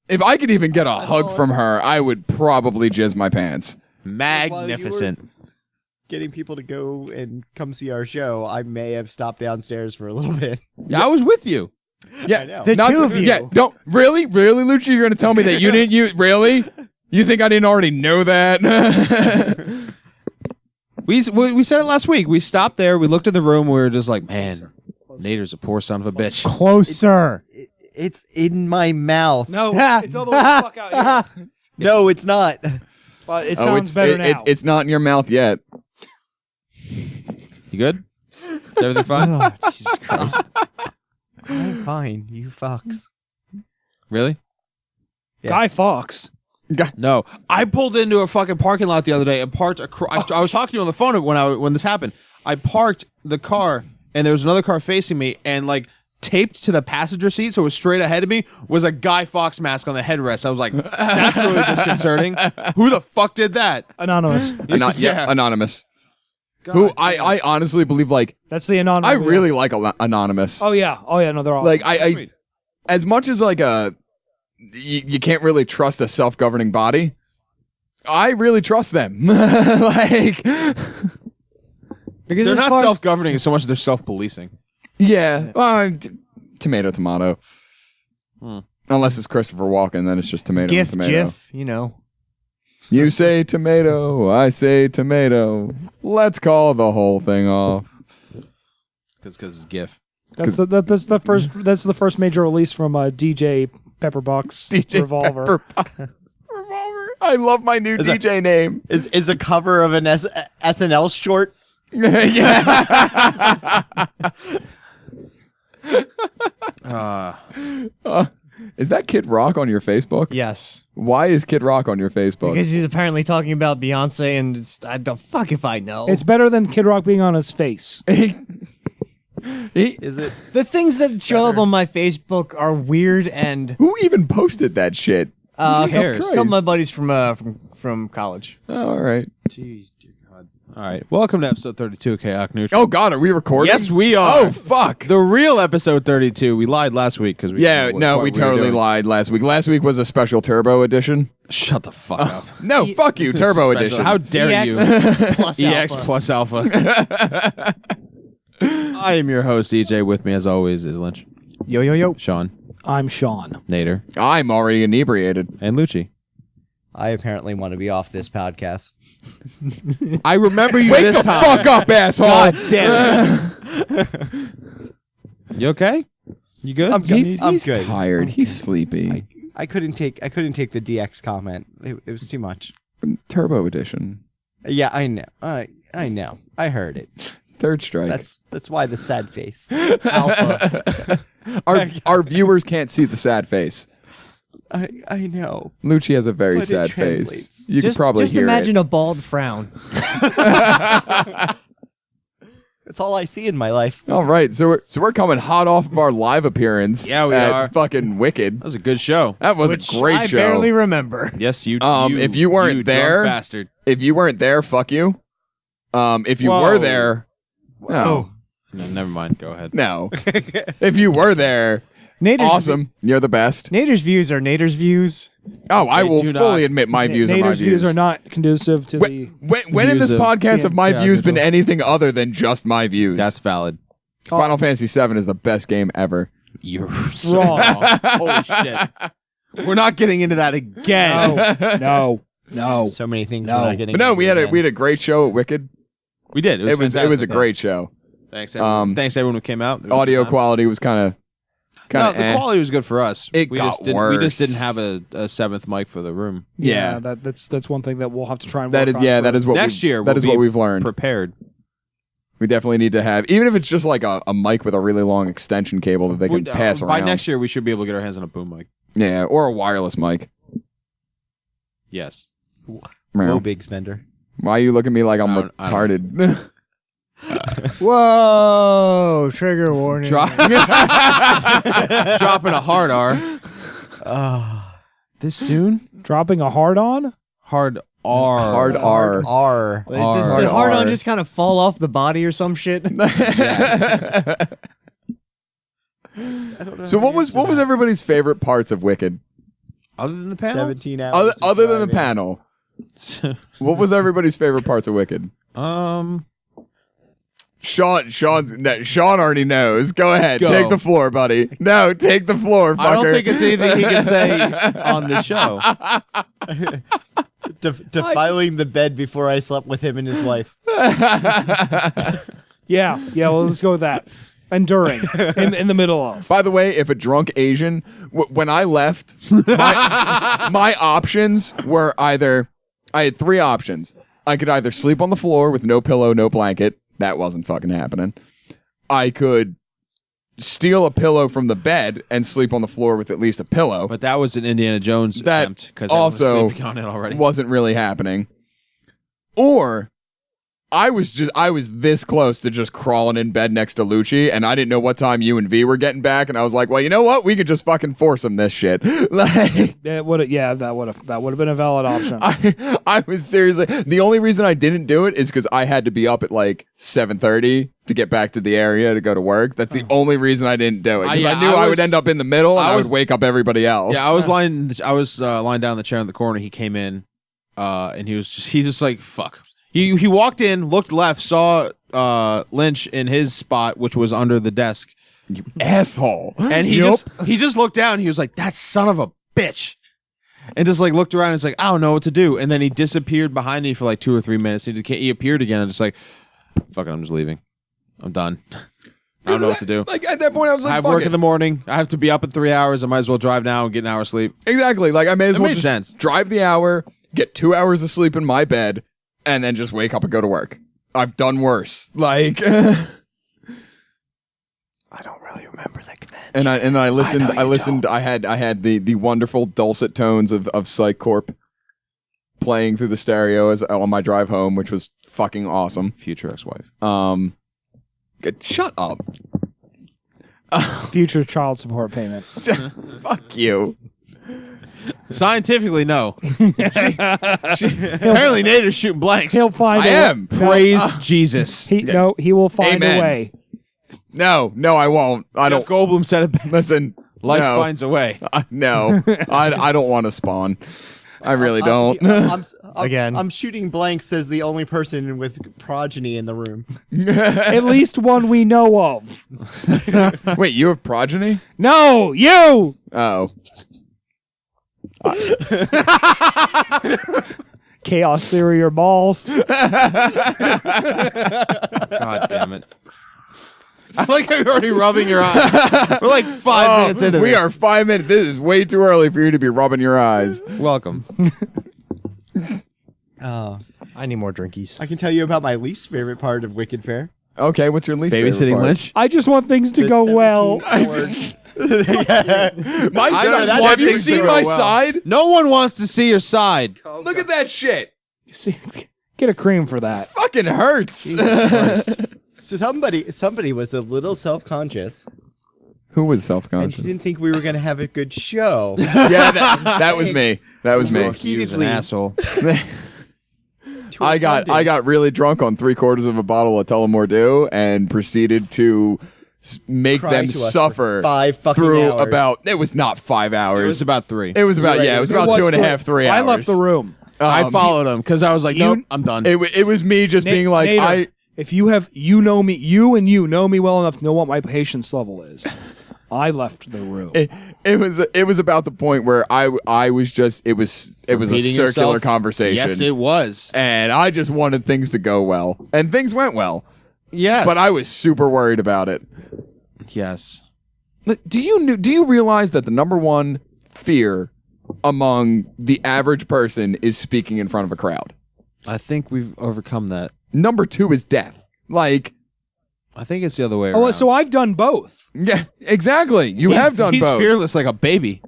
If I could even get a hug from her, I would probably jizz my pants. Magnificent. Getting people to go and come see our show, I may have stopped downstairs for a little bit. Yeah, I was with you. Yeah, I know. The two of you. Yeah, don't really, Lucci. You're gonna tell me that you didn't? You really? You think I didn't already know that? We said it last week. We stopped there. We looked at the room. We were just like, man, Nader's a poor son of a bitch. Closer. It's in my mouth. No, it's all the way the fuck out here. No, it's not. But it sounds better now. It's not in your mouth yet. You good? Is everything fine? Oh, Jesus Christ. I'm fine, you fucks. Really? Yes. Guy Fawkes. No. I pulled into a fucking parking lot the other day and parked I was talking to you on the phone when this happened. I parked the car and there was another car facing me and like taped to the passenger seat, so it was straight ahead of me, was a Guy Fawkes mask on the headrest. I was like, that's really disconcerting. Who the fuck did that? Anonymous. Yeah, anonymous. God, Who I honestly believe That's the anonymous. I really like anonymous. Oh yeah. No, they're all Like I as much as like you can't really trust a self-governing body. I really trust them. Like because they're not self-governing so much as they're self-policing. yeah, tomato. Unless it's Christopher Walken, then it's just tomato. Jif, you know. You say tomato, I say tomato. Let's call the whole thing off. Because it's GIF. That's the first major release from DJ Pepperbox Revolver. Revolver. I love my new DJ name. Is a cover of an SNL short? Yeah. Is that Kid Rock on your Facebook? Yes. Why is Kid Rock on your Facebook? Because he's apparently talking about Beyonce, and I don't fuck if I know. It's better than Kid Rock being on his face. Is it? The things that show up on my Facebook are weird and Who even posted that shit? some of my buddies from college. Oh, all right. Jeez, dear God. All right. Welcome to episode 32 of Chaotic Neutral. Oh, God, are we recording? Yes, we are. Oh, fuck. The real episode 32. We lied last week because we we totally lied last week. Last week was a special Turbo edition. Shut the fuck up. No, fuck you, Turbo edition. How dare EX you? plus EX alpha. plus alpha. I am your host, DJ. With me, as always, is Lynch, Yo. Sean, I'm Sean. Nader, I'm already inebriated. and Lucci. I apparently want to be off this podcast. I remember you Wake this the time. fuck up, asshole. God damn it. You okay? You good? I'm good. He's I'm good. tired. He's sleepy. I couldn't take the DX comment. It was too much. Turbo edition. Yeah, I know. I know. I heard it. Third strike. That's why the sad face. Alpha. Our viewers can't see the sad face. I know. Lucci has a very But it sad face. translates. You can probably just hear imagine a bald frown. That's all I see in my life. it. All right, so we're coming hot off of our live appearance. Yeah, we at are. Fucking Wicked. That was a good show. That was Which a great I show. barely remember. Yes, you. If you weren't drunk there- bastard. If you weren't there, fuck you. If you Whoa. were there, no, No, never mind. Go ahead. no. If you were there, Nader's awesome. You're the best. Nader's views are Nader's views. Oh, I They will do not- fully admit my views are my Nader's views views. are not conducive to the. When in this views of podcast have my CNP. views been anything other than just my views? That's valid. Final Fantasy VII is the best game ever. You're Wrong. Holy shit. We're not getting into that again. No. So many things No. we're not getting. But no, into we had again. a great show at Wicked. We did. It was a fantastic. great show. Thanks, everyone. Thanks, everyone who came out. It was Audio good times. quality was kind of No, the quality was good for us. It we got just didn't, worse. We just didn't have a seventh mic for the room. Yeah. That's one thing that we'll have to try and That work is on yeah. for- That is what Next year, That we'll is what be we've learned. Prepared. We definitely need to have, even if it's just like a mic with a really long extension cable that they can pass around. By next year, we should be able to get our hands on a boom mic. Yeah, or a wireless mic. Yes. Whoa, big spender. Why you look at me like I'm I don't- retarded? Whoa! Trigger warning. Dropping a hard R. This soon? dropping a hard on. Hard R. Hard R. R. Does Hard the hard on R. just kind of fall off the body or some shit? So what was everybody's favorite parts of Wicked? Other than the panel? 17 hours. Other than the panel, what was everybody's favorite parts of Wicked? Sean already knows. Go ahead. Go. Take the floor, buddy. No, take the floor, fucker. I don't think it's anything he can say on the show. Defiling the bed before I slept with him and his wife. Yeah. Well, let's go with that. And during, in the middle of. By the way, if a drunk Asian, when I left, my options were either, I had 3 options. I could either sleep on the floor with no pillow, no blanket. That wasn't fucking happening. I could steal a pillow from the bed and sleep on the floor with at least a pillow. But that was an Indiana Jones attempt because also was sleeping on it already. Wasn't really happening. Or I was this close to just crawling in bed next to Lucci, and I didn't know what time you and V were getting back, and I was like, well, you know what? We could just fucking force him this shit. Like, That would have been a valid option. I was seriously, the only reason I didn't do it is because I had to be up at like 7:30 to get back to the area to go to work. That's the only reason I didn't do it. Because I knew I would end up in the middle, and I would wake up everybody else. Yeah, I was lying down in the chair in the corner. He came in, and he just like, fuck. He walked in, looked left, saw Lynch in his spot, which was under the desk. You asshole. And he just looked down. He was like, that son of a bitch. And just like looked around and was like, I don't know what to do. And then he disappeared behind me for like 2 or 3 minutes. He appeared again and just like, fuck it, I'm just leaving. I'm done. I don't know what to do. Like at that point, I was like, I have work in the morning. I have to be up in 3 hours. I might as well drive now and get an hour's sleep. Exactly. Like I may as well made just sense. drive the hour, get 2 hours of sleep in my bed, and then just wake up and go to work. I've done worse. Like, I don't really remember that convention. and I listened. I had the wonderful dulcet tones of Psych Corp playing through the stereo on my drive home, which was fucking awesome. Future ex-wife. Shut up. Future child support payment. Fuck you. Scientifically, no. Apparently, Nader's shooting blanks. He'll find. I am. Praise Jesus. He will find Amen. a way. No, I won't. I Jeff don't. Goldblum said it best. Listen, Life no. finds a way. No, I don't want to spawn. I really don't. Again. I'm shooting blanks as the only person with progeny in the room. At least one we know of. Wait, you have progeny? No, you. Oh. Chaos theory or balls. God damn it. I like how you're already rubbing your eyes. We're like 5 minutes into we this. are 5 minutes. This is way too early for you to be rubbing your eyes. Welcome. Oh, I need more drinkies. I can tell you about my least favorite part of Wicked Faire. Okay, what's your least favorite Babysitting part? Lynch. I just want things to The go well. 17-hour My I side. just want Have you things to seen go my well. side? No one wants to see your side. Look at that shit. See, get a cream for that. Fucking hurts. So somebody was a little self-conscious Who was and self-conscious? didn't think we were going to have a good show. Yeah, that was me. That was me. Well, He was an Heatedly. asshole. I got really drunk on 3/4 of a bottle of Tullamore Dew and proceeded to make Cry them to us suffer for 5 fucking through hours. about. It was not 5 hours. It was about 3. It was about Right, yeah. It was it about was 2.5, 3 hours. I left the room. I followed him because I was like, nope, I'm done. It was me just being like Nader, if you know me, you know me well enough to know what my patience level is. I left the room. It was about the point where I was just it was a Repeating circular yourself? conversation. Yes, it was. And I just wanted things to go well, and things went well. Yes. But I was super worried about it. Yes. Do you realize that the number one fear among the average person is speaking in front of a crowd? I think we've overcome that. Number 2 is death. Like, I think it's the other way around. Oh, so I've done both. yeah, exactly. You have done he's both. fearless like a baby.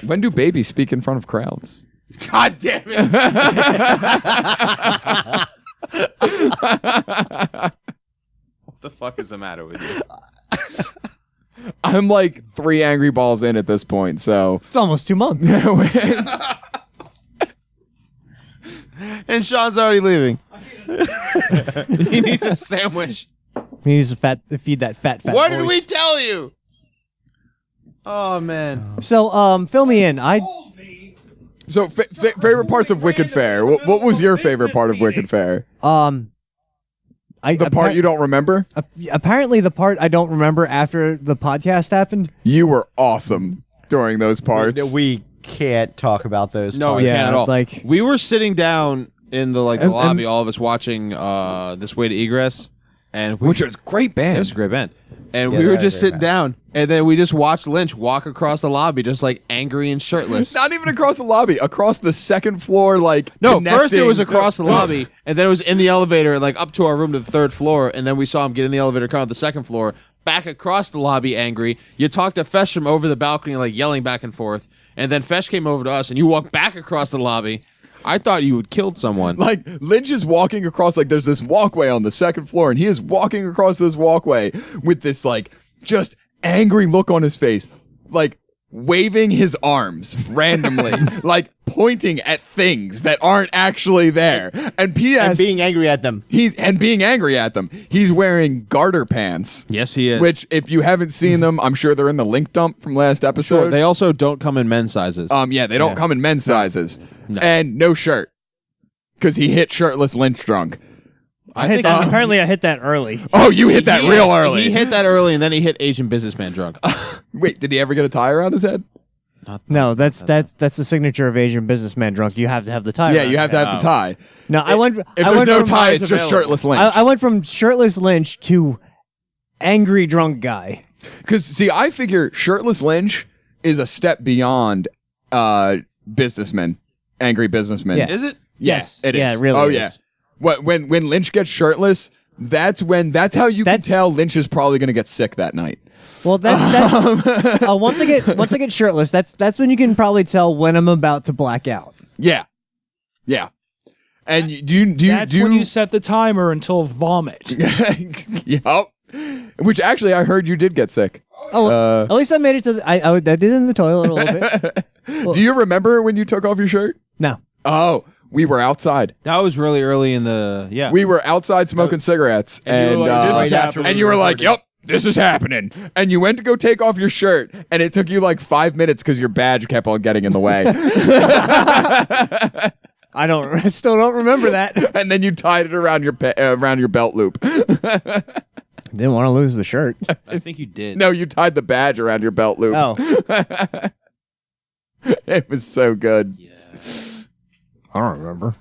When do babies speak in front of crowds? God damn it. What the fuck is the matter with you? I'm like 3 angry balls in at this point, so It's almost 2 months. And Sean's already leaving. He needs a sandwich. He needs to feed that fat What voice. did we tell you? Oh man. So, fill me in. So, favorite parts of Wicked Faire. What was your favorite part of Wicked Faire? The part you don't remember? Apparently, the part I don't remember after the podcast happened. You were awesome during those parts. We can't talk about those. No, parts. we can't at all. like- we were sitting down in the the lobby, all of us watching This Way to Egress, and Which is a great band. it was a great band. And Yeah, we they're were a just great sitting down, and then we just watched Lynch walk across the lobby, just like angry and shirtless. Not even across the lobby, across the second floor, like No, first it was connecting- across the lobby, and then it was in the elevator, like up to our room to the third floor, and then we saw him get in the elevator, come out the second floor, back across the lobby, angry. You talked to Fesh from over the balcony, like yelling back and forth, and then Fesh came over to us, and you walked back across the lobby. I thought you had killed someone. Like Lynch is walking across, like there's this walkway on the second floor, and he is walking across this walkway with this like just angry look on his face, like waving his arms randomly, like pointing at things that aren't actually there. And P.S. And being angry at them. He's wearing garter pants. Yes, he is. Which, if you haven't seen them, I'm sure they're in the link dump from last episode. sure, they also don't come in men's sizes. Yeah, they don't come in men's sizes. And no shirt. Because he hit shirtless Lynch drunk. I hit that. Apparently, I hit that early. Oh, you hit that real early. He hit that early, and then he hit Asian businessman drunk. Wait, did he ever get a tie around his head? No, that's the signature of Asian businessman drunk. You have to have the tie. Yeah, around you have your to head. have the tie. No, I went. If I there's went no from- tie, it's just shirtless Lynch. I went from shirtless Lynch to angry drunk guy. Because, see, I figure shirtless Lynch is a step beyond businessman, angry businessman. Yeah. Is it? Yes. It is. Yeah, it really Oh, is. yeah. When Lynch gets shirtless, that's how you can That's- tell Lynch is probably going to get sick that night. Well, that's once I get shirtless, that's when you can probably tell when I'm about to black out. Yeah. Yeah. And do That's when you set the timer until vomit. Yep. Which actually I heard you did get sick. Oh, at least I made it to. I did it in the toilet a little bit. Do you remember when you took off your shirt? No. Oh, we were outside. That was really early in the We were outside smoking cigarettes, and you were like, "This is happening." and you were like, "Yep, this is happening." And you went to go take off your shirt, and it took you like 5 minutes because your badge kept on getting in the way. I still don't remember that. And then you tied it around your belt loop. Didn't want to lose the shirt. I think you did. No, you tied the badge around your belt loop. Oh, It was so good. I don't remember.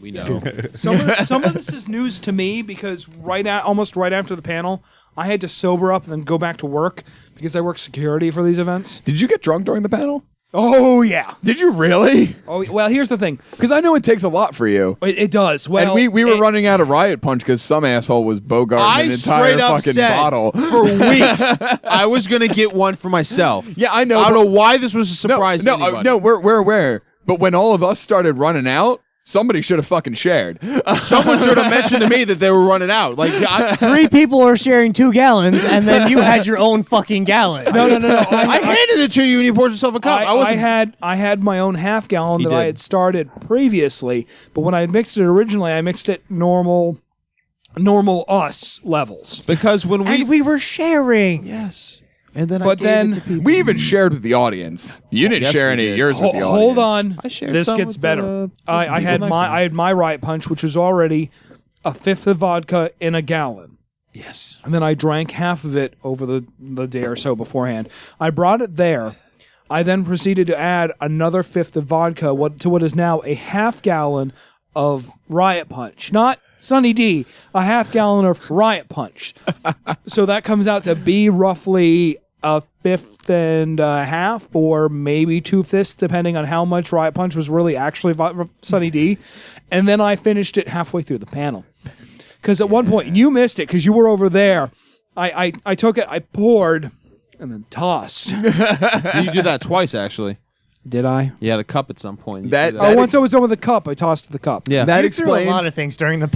We know. Some of this is news to me because almost right after the panel, I had to sober up and then go back to work because I work security for these events. Did you get drunk during the panel? Oh yeah. Did you really? Oh well. Here's the thing. Because I know it takes a lot for you. It does. Well, And we were running out of riot punch because some asshole was bogarting I an entire straight up fucking said bottle. for weeks I was gonna get one for myself. Yeah, I know. I but- don't know why this was a surprise. No, to anybody. no, we're aware. But when all of us started running out, somebody should have fucking shared. Someone should have mentioned to me that they were running out. Like, 3 people are sharing 2 gallons, and then you had your own fucking gallon. No. I handed it to you and you poured yourself a cup. I had my own half gallon He that I did. had started previously, but when I mixed it originally, I mixed it normal us levels. because when and we were sharing. yes, and then But then We even shared with the audience. You didn't Yes, share we any did. of yours with the audience. Hold on, I shared this some gets with better. the I had people next to me. I had my riot punch, which was already a fifth of vodka in a gallon. yes, And then I drank half of it over the day or so beforehand. I brought it there. I then proceeded to add another fifth of vodka to what is now a half gallon of Riot Punch. Not Sunny D, a half gallon of Riot Punch. So that comes out to be roughly a fifth and a half, or maybe 2/5, depending on how much Riot Punch was really actually Sunny D. And then I finished it halfway through the panel. Because at one point, you missed it because you were over there. I took it, I poured, and then tossed. Did you do that twice? Actually, Did I? you had a cup at some point. You That- did Oh, once I was done with the cup, I tossed the cup. yeah. That You threw a lot explains. of things during the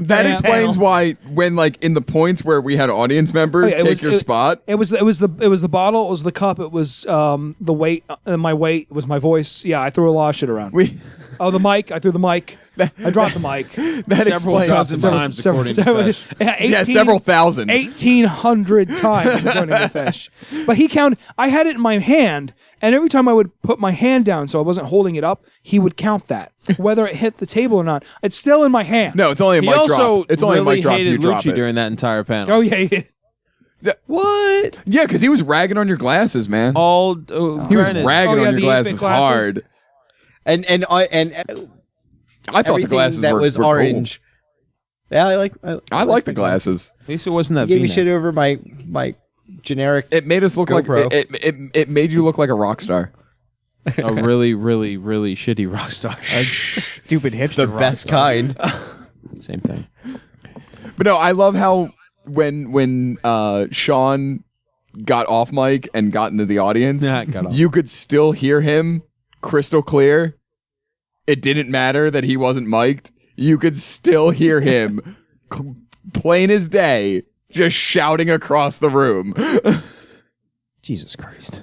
That explains why when like in the points where we had audience members Oh, yeah, take your spot. It was the bottle, it was the cup, it was the weight, my weight, it was my voice. Yeah, I threw a lot of shit around. We Oh, the mic, I threw the mic. I dropped the mic. That Several explains dozen times, according to Fesh. Yeah, several thousand. 1,800 times according to Fesh. But he counted. I had it in my hand, and every time I would put my hand down so I wasn't holding it up, he would count that, whether it hit the table or not. It's still in my hand. No, it's only a He mic also drop. It's only a really mic drop if you hated drop Lucci it. during that entire panel. Oh yeah. What? Yeah, because he was ragging on your glasses, man. All he was ragging Oh, yeah, on your the glasses, 8-bit glasses. hard. And I thought the everything glasses that were, was were cool. orange. Yeah, I like the glasses. At least it wasn't that He gave me V-neck. shit over my generic. It made us look GoPro. like it made you look like a rock star. A really, really, really shitty rock star. Stupid hipster. The rock best star. kind. Same thing. But no, I love how when Sean got off mic and got into the audience, Yeah, got off. you could still hear him crystal clear. It didn't matter that he wasn't mic'd. You could still hear him plain as day, just shouting across the room. Jesus Christ.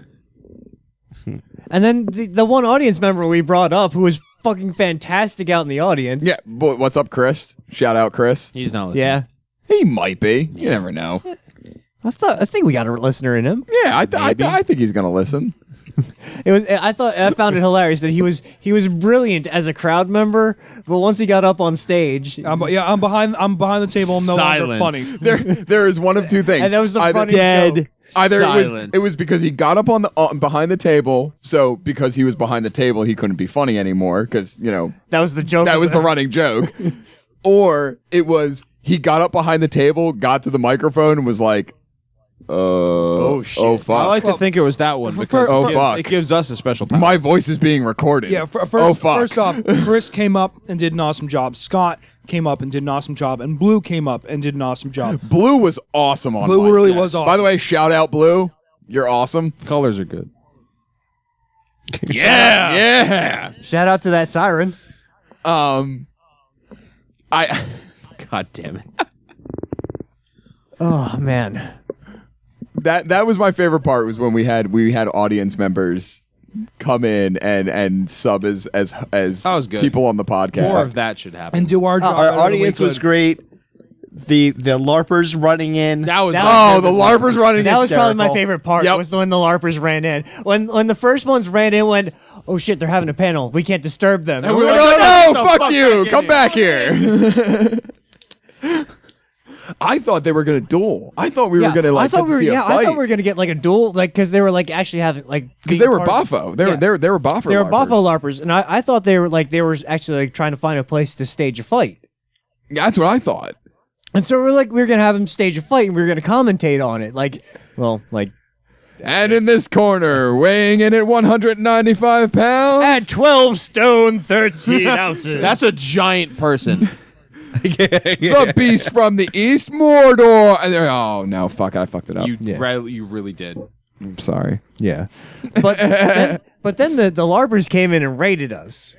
And then the one audience member we brought up who was fucking fantastic out in the audience. Yeah, but what's up, Chris? Shout out, Chris. He's not listening. Yeah. He might be. You never know. I think we got a listener in him. Yeah, I think he's gonna listen. I found it hilarious that he was brilliant as a crowd member, but once he got up on stage, I'm behind the table. I'm no longer funny. There is one of two things. and that was the Either- funny joke. Either Silence. it was because he got up on the behind the table, so because he was behind the table, he couldn't be funny anymore because That was the joke. that of was the running joke, or it was he got up behind the table, got to the microphone, and was like, "Oh shit! Oh fuck! I like to think it was that one because Oh, it gives, fuck. it gives us a special power. My voice is being recorded." Yeah. Oh fuck! First off, Chris came up and did an awesome job. Scott came up and did an awesome job, and Blue came up and did an awesome job. Blue was awesome on Blue mic. really was awesome. By the way, shout out Blue. You're awesome. Colors are good. Yeah. Shout out to that siren. I God damn it. Oh man. that was my favorite part was when we had audience members come in and sub as That was good. people on the podcast. More of that should happen. and do our job. Our better than we audience was could. great. The LARPers running in. That was Oh, the LARPers running. That was probably my hysterical. favorite part. Yep. Was when the LARPers ran in. When the first ones ran in, went, oh shit, they're having a panel. We can't disturb them. And we were like, like, "Get no, the fuck fuck you, back come in back here. I thought they were gonna duel. I thought we were gonna like I thought get to see a I fight. thought we were gonna get like a duel, like because they were like actually having like because being they were part of- Boffo. They Yeah. were Boffo. They were LARPers. Buffalo LARPers, and I thought they were actually like trying to find a place to stage a fight. Yeah, that's what I thought. And so we were gonna have them stage a fight, and we were gonna commentate on it, And in this corner, weighing in at 195 pounds. at 12 stone 13 ounces. That's a giant person. The beast from the east, Mordor. And oh no, fuck! I fucked it up. You really did. I'm sorry. yeah. But then the LARPers came in and raided us.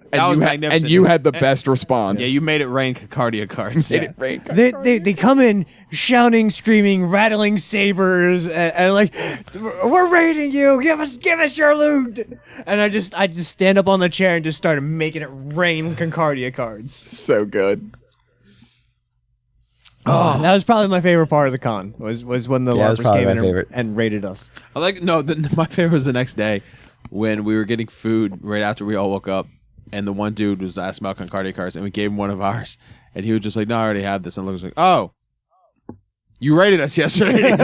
And That was you magnificent. and you had the best response. Yeah, you made it rain Cardia cards. Did it rain? They come in shouting, screaming, rattling sabers, and like, we're raiding you. Give us your loot. And I just stand up on the chair and just started making it rain Concardia cards. So good. Oh, that was probably my favorite part of the con. Was when the Yeah, it was LARPers probably came my in favorite. and raided us. I like my favorite was the next day when we were getting food right after we all woke up, and the one dude was asking about Concardia cards, and we gave him one of ours, and he was just like, "No, I already have this." And Luke was like, "Oh, you rated us yesterday."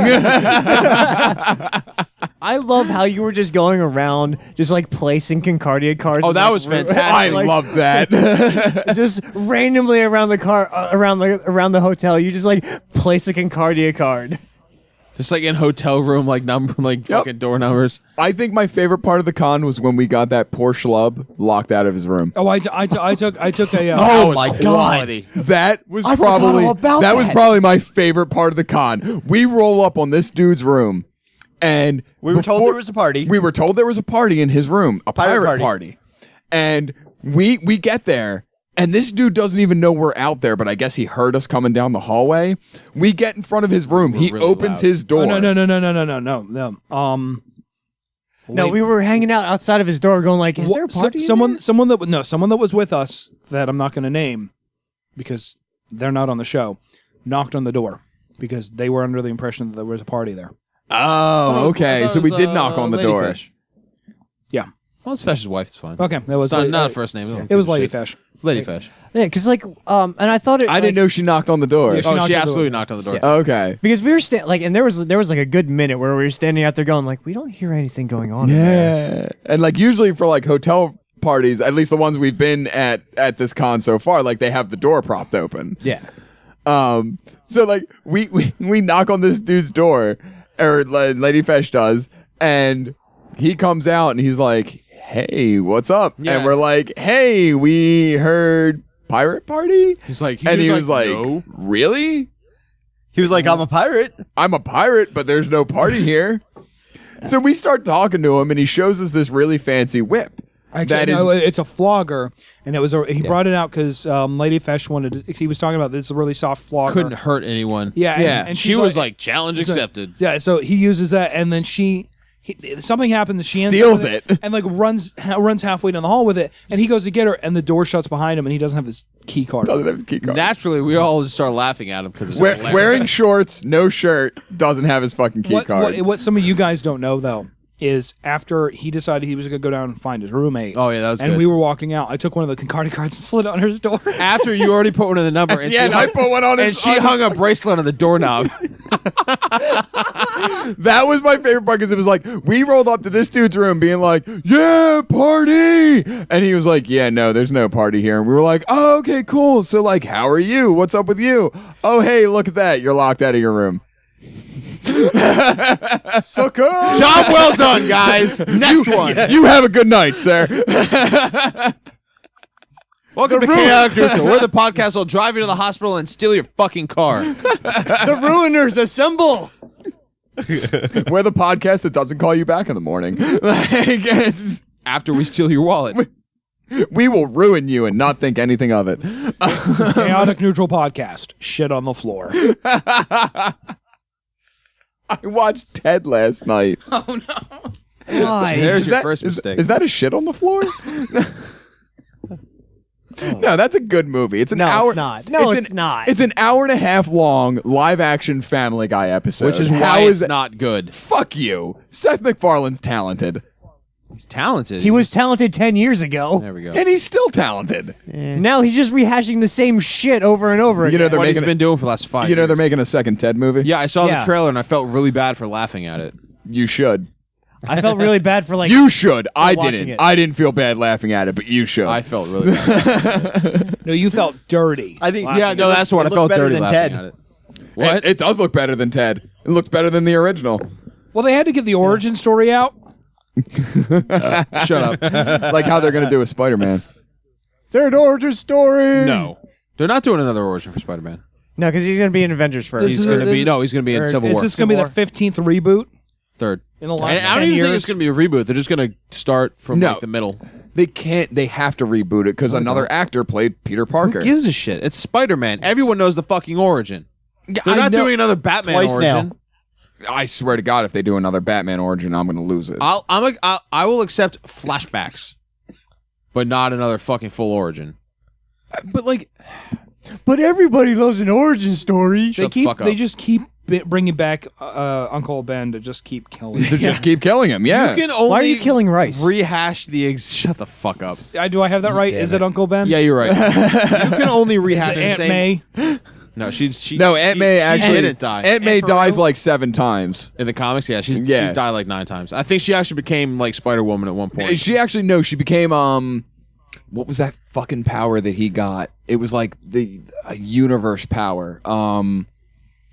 I love how you were just going around, just like placing Concardia cards. Oh, in, that like, was room- fantastic. I like, love that. just randomly around the around the hotel. You just like place a Concardia card. Just like in hotel room, like fucking door numbers. I think my favorite part of the con was when we got that poor schlub locked out of his room. Oh, I took a. Oh was my god. quality. That was I forgot probably all about that was that. probably my favorite part of the con. We roll up on this dude's room, and We were told there was a party. We were told there was a party in his room, a pirate Pirate party. And we get there, and this dude doesn't even know we're out there, but I guess he heard us coming down the hallway. We get in front of his room. He really opens loud. his door. Oh, no. No, we were hanging out outside of his door, going like, "Is there a party?" Someone that was with us that I'm not going to name because they're not on the show. Knocked on the door because they were under the impression that there was a party there. Oh, okay. So we did knock on the Lady door. Fish. Yeah. Well, it's Fesh's wife. It's fine. Okay, that was It's not a first name. It was Lady Fish. Lady Fish. Yeah, because and I thought it. I didn't know she knocked on the door. Yeah, she Oh, knocked she on the absolutely door. knocked on the door. Okay. because we were and there was like a good minute where we were standing out there going like, we don't hear anything going on. in there. Yeah. And like usually for like hotel parties, at least the ones we've been at this con so far, like they have the door propped open. Yeah. So like we knock on this dude's door, or Lady Fesh does, and he comes out and he's like, "Hey, what's up?" Yeah. And we're like, "Hey, we heard pirate party." He's like, And he was like, no. "Really? He was like, I'm a pirate. I'm a pirate, but there's no party here." So we start talking to him, and he shows us this really fancy whip. Actually, no, it's a flogger, and it was he brought it out because Lady Fesh wanted. He was talking about this really soft flogger. Couldn't hurt anyone. Yeah, Yeah. and She she's was like, challenge she's like- accepted. yeah. So he uses that, and then something happens. And she ends Steals up with it. and like runs halfway down the hall with it, and he goes to get her, and the door shuts behind him, and he doesn't have his key card. Doesn't have his key card. Naturally, we all just start laughing at him because it's hilarious. Wearing shorts, no shirt, doesn't have his fucking key card. What some of you guys don't know though is after he decided he was going to go down and find his roommate. Oh, yeah, that was and good. we were walking out. I took one of the Concardi cards and slid it on her door. After you already put one in the number, and Yeah, she and I put one on and his- she on hung a bracelet on the doorknob. That was my favorite part because it was like we rolled up to this dude's room being like, "Yeah, party," and he was like, "Yeah, no, there's no party here." And we were like, "Oh, okay, cool. So like, how are you? What's up with you? Oh, hey, look at that. You're locked out of your room." Sucker. Job well done, guys. Next one. You have a good night, sir. Welcome to Chaotic Neutral. We're the podcast that'll drive you to the hospital and steal your fucking car. The ruiners assemble. We're the podcast that doesn't call you back in the morning. Like, After we steal your wallet. we will ruin you and not think anything of it. Chaotic Neutral Podcast. Shit on the floor. I watched Ted last night. Oh no. Why? There's Is your that- first is- mistake. Is that a shit on the floor? No, that's a good movie. It's an No, it's hour. not. No, it's it's not. It's an hour and a half long live action Family Guy episode. Which is How why is it's not good. Fuck you. Seth MacFarlane's talented, He's talented. He was talented 10 years ago. There we go. and he's still talented. Now he's just rehashing the same shit over and over You again. know they're What he's making. been doing for the last 5 years. You know they're making a second Ted movie. Yeah, I saw Yeah. the trailer and I felt really bad for laughing at it. You should. I felt really bad for like. You should. I watching didn't. it. I didn't feel bad laughing at it, but you should. I felt really bad. No, you felt dirty. I think. Yeah, no, that's what I It felt looked better dirty than laughing Ted. at it. What? It does look better than Ted. It looks better than the original. Well, they had to get the origin story out. Shut up. Like how they're gonna do with Spider-Man. Third origin story. No. They're not doing another origin for Spider-Man. No, because he's gonna be in Avengers first. This He's is going to a- be he's going to be in or Civil Is War. this going to be the 15th reboot Third. in the And last I don't 10 even years? think it's going to be a reboot. They're just going to start from No. like the middle. They can't. They have to reboot it because another actor played Peter Parker. Who gives a shit? It's Spider-Man. Everyone knows the fucking origin. They're I not know- doing another Batman Twice now. origin. I swear to God, if they do another Batman origin, I'm gonna lose it. I will accept flashbacks, but not another fucking full origin. But like, But everybody loves an origin story. Shut the fuck up. They just keep bringing back Uncle Ben to just keep killing. to just keep killing him. Yeah. You can only Why are you killing Rice? rehash the shut the fuck up. Do I have that right? Is it Uncle Ben? Yeah, you're right. You can only rehash the Aunt same. May. No, she. No, Aunt May actually didn't die. Aunt May Aunt dies Peru? like 7 times. In the comics, yeah, she's Yeah. died like 9 times. I think she actually became like Spider-Woman at one point. She actually she became what was that fucking power that he got? It was like a universe power.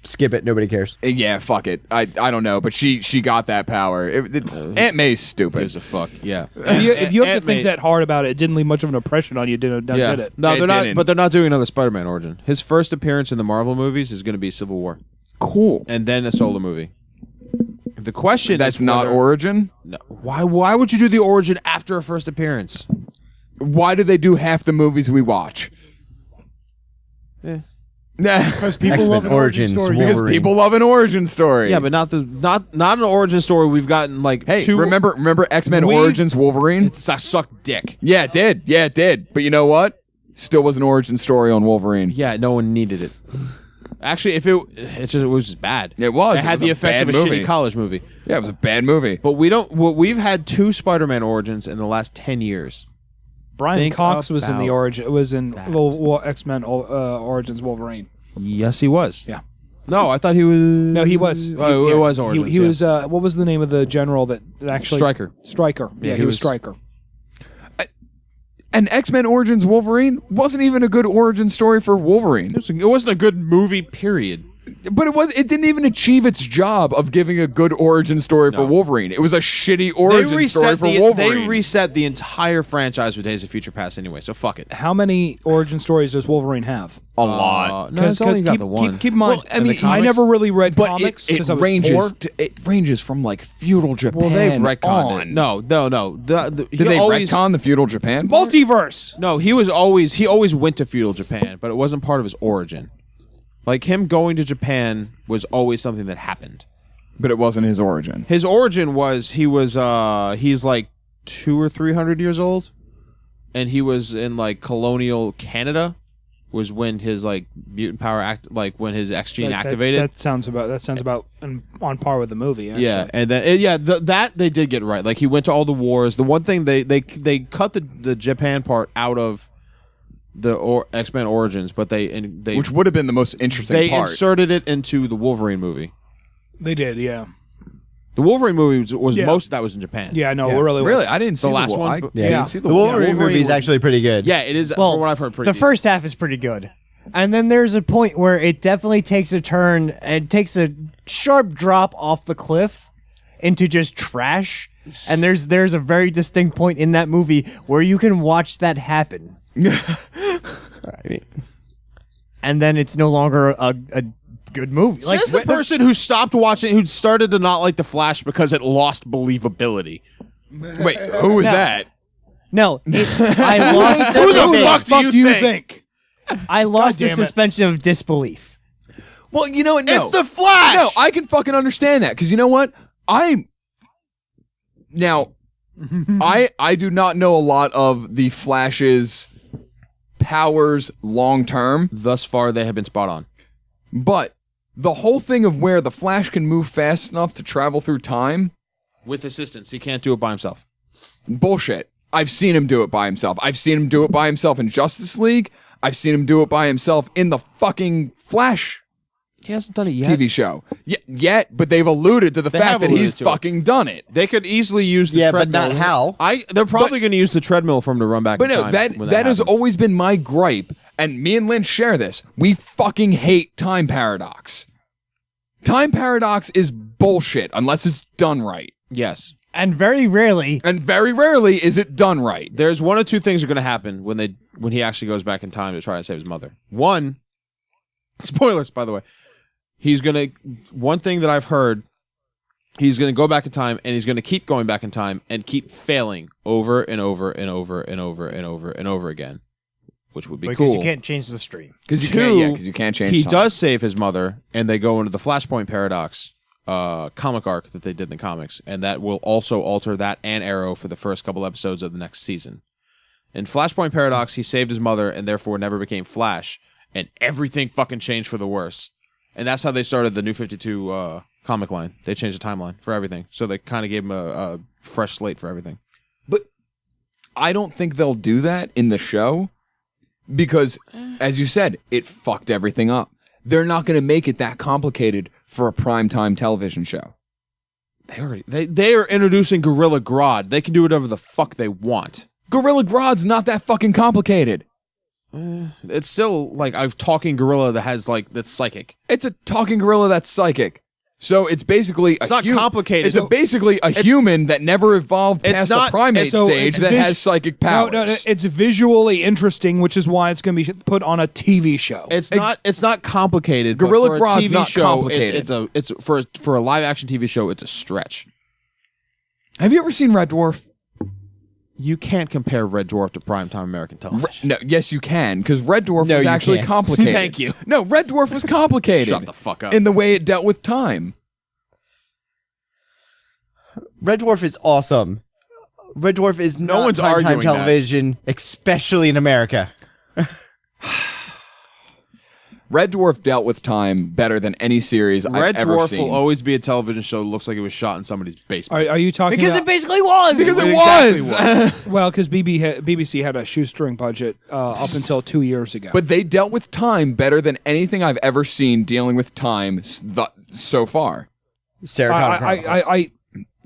Skip it. Nobody cares. Yeah, fuck it. I don't know, but she got that power. Aunt May's stupid. Gives a fuck. Yeah. If you have to Aunt think May- that hard about it, it didn't leave much of an impression on you. Did it? No, It they're not. didn't. But they're not doing another Spider-Man origin. His first appearance in the Marvel movies is going to be Civil War, Cool. and then a solo movie. The question That's is not whether- origin. No. Why would you do the origin after a first appearance? Why do they do half the movies we watch? Because People love X-Men an origin Origins story. Wolverine. people love an origin story. Yeah, but not an origin story. We've gotten like hey, two. remember X-Men We've- Origins Wolverine? It's a suck dick. Yeah, it did. Yeah, it did. But you know what? Still was an origin story on Wolverine. Yeah, no one needed it. Actually, if it was just bad. It was. It It had was the a effects of bad a movie. shitty college movie. Yeah, it was a bad movie. But we've had 2 Spider-Man origins in the last 10 years. Brian Think Cox was in the about origin. It was in that. X-Men Origins Wolverine. Yes, he was. Yeah. No, I thought he was. No, he was. Oh, Yeah. it was Origins. He was. What was the name of the general that actually? Stryker. Stryker. Yeah, he was Stryker. And X-Men Origins Wolverine wasn't even a good origin story for Wolverine. It wasn't a good movie, period. But it didn't even achieve its job of giving a good origin story for Wolverine. It was a shitty origin story for Wolverine. They reset the entire franchise with Days of Future Past anyway, so fuck it. How many origin stories does Wolverine have? a lot. No, it's only got the one. Keep in mind, Well, I mean, I never really read But comics it 'cause I was ranges. poor. It ranges from like feudal Japan. Well, they've retconned on. it. No. Did they retcon the feudal Japan? part? Multiverse. No, he always went to feudal Japan, but it wasn't part of his origin. Like him going to Japan was always something that happened. But it wasn't his origin. His origin was he's like 200 or 300 years old, and he was in like colonial Canada. Was when his like mutant power when his X gene activated. That sounds about on par with the movie. Actually. Yeah, and then that they did get right. Like he went to all the wars. The one thing they cut the Japan part out of the X-Men Origins, but they Which would have been the most interesting part. inserted it into the Wolverine movie. They did. Yeah. The Wolverine movie was Yeah. most of that was in Japan. Yeah. No, it really was. Really? I didn't see The last one? I Yeah. didn't see the The Wolverine Wolverine movie is was- actually pretty good. Yeah, it is. Well, from what I've heard, pretty the decent. first half is pretty good. And then there's a point where it definitely takes a turn and takes a sharp drop off the cliff into just trash. And there's a very distinct point in that movie where you can watch that happen. I mean, And then it's no longer a good movie. Like Says the person who stopped watching, who started to not like The Flash because it lost believability. Wait, who was No. that? no, I lost Who the fuck do you think? I lost the damn it. suspension of disbelief. Well, you know what? No. It's The Flash. No, I can fucking understand that because you know what? I do not know a lot of the Flash's powers long term, Thus far, they have been spot on. but the whole thing of where the Flash can move fast enough to travel through time, With assistance, he can't do it by himself. bullshit. I've seen him do it by himself. I've seen him do it by himself in Justice League. I've seen him do it by himself in the fucking Flash He hasn't done it yet. TV show. Yet, but they've alluded to the They fact have that alluded he's to it. fucking done it. They could easily use the Yeah, but treadmill. not how. They're probably going to use the treadmill for him to run back. But in no, time that when has happens. always been my gripe, and me and Lynch share this. We fucking hate time paradox. Time paradox is bullshit unless it's done right. Yes. And very rarely, And very rarely is it done right. There's one or two things are going to happen when he actually goes back in time to try to save his mother. One, spoilers by the way. One thing that I've heard, he's going to go back in time and he's going to keep going back in time and keep failing over and over and over and over and over and over again, which would be because cool. you can't change the stream. Because you Two, can't, because you can't change He time. does save his mother, and they go into the Flashpoint Paradox comic arc that they did in the comics, and that will also alter that and Arrow for the first couple episodes of the next season. In Flashpoint Paradox, he saved his mother and therefore never became Flash, and everything fucking changed for the worse. And that's how they started the New 52 comic line. They changed the timeline for everything, so they kind of gave him a fresh slate for everything. But I don't think they'll do that in the show because, as you said, it fucked everything up. They're not going to make it that complicated for a primetime television show. They are introducing Gorilla Grodd. They can do whatever the fuck they want. Gorilla Grodd's not that fucking complicated. It's still like a talking gorilla that's psychic. It's a talking gorilla that's psychic. So it's basically It's not complicated. It's basically a human that never evolved It's past not- the primate so stage it's that has psychic powers. No, it's visually interesting, which is why it's going to be put on a TV show. It's not complicated. but Gorilla for a Grodd's TV not show, complicated. It's for a live action TV show. It's a stretch. Have you ever seen Red Dwarf? You can't compare Red Dwarf to primetime American television. No, yes, you can, because Red Dwarf No, was you actually can't. complicated. Thank you. No, Red Dwarf was complicated. Shut the fuck up. In the way it dealt with time. Red Dwarf is awesome. Red Dwarf is No not one's primetime arguing that. television, especially in America. Red Dwarf dealt with time better than any series Red I've ever Dwarf seen. will always be a television show that looks like it was shot in somebody's basement. Are you talking Because about... it basically was. Because it exactly was. Well, because BBC had a shoestring budget up until 2 years ago. But they dealt with time better than anything I've ever seen dealing with time so far. Sarah Connor Chronicles. I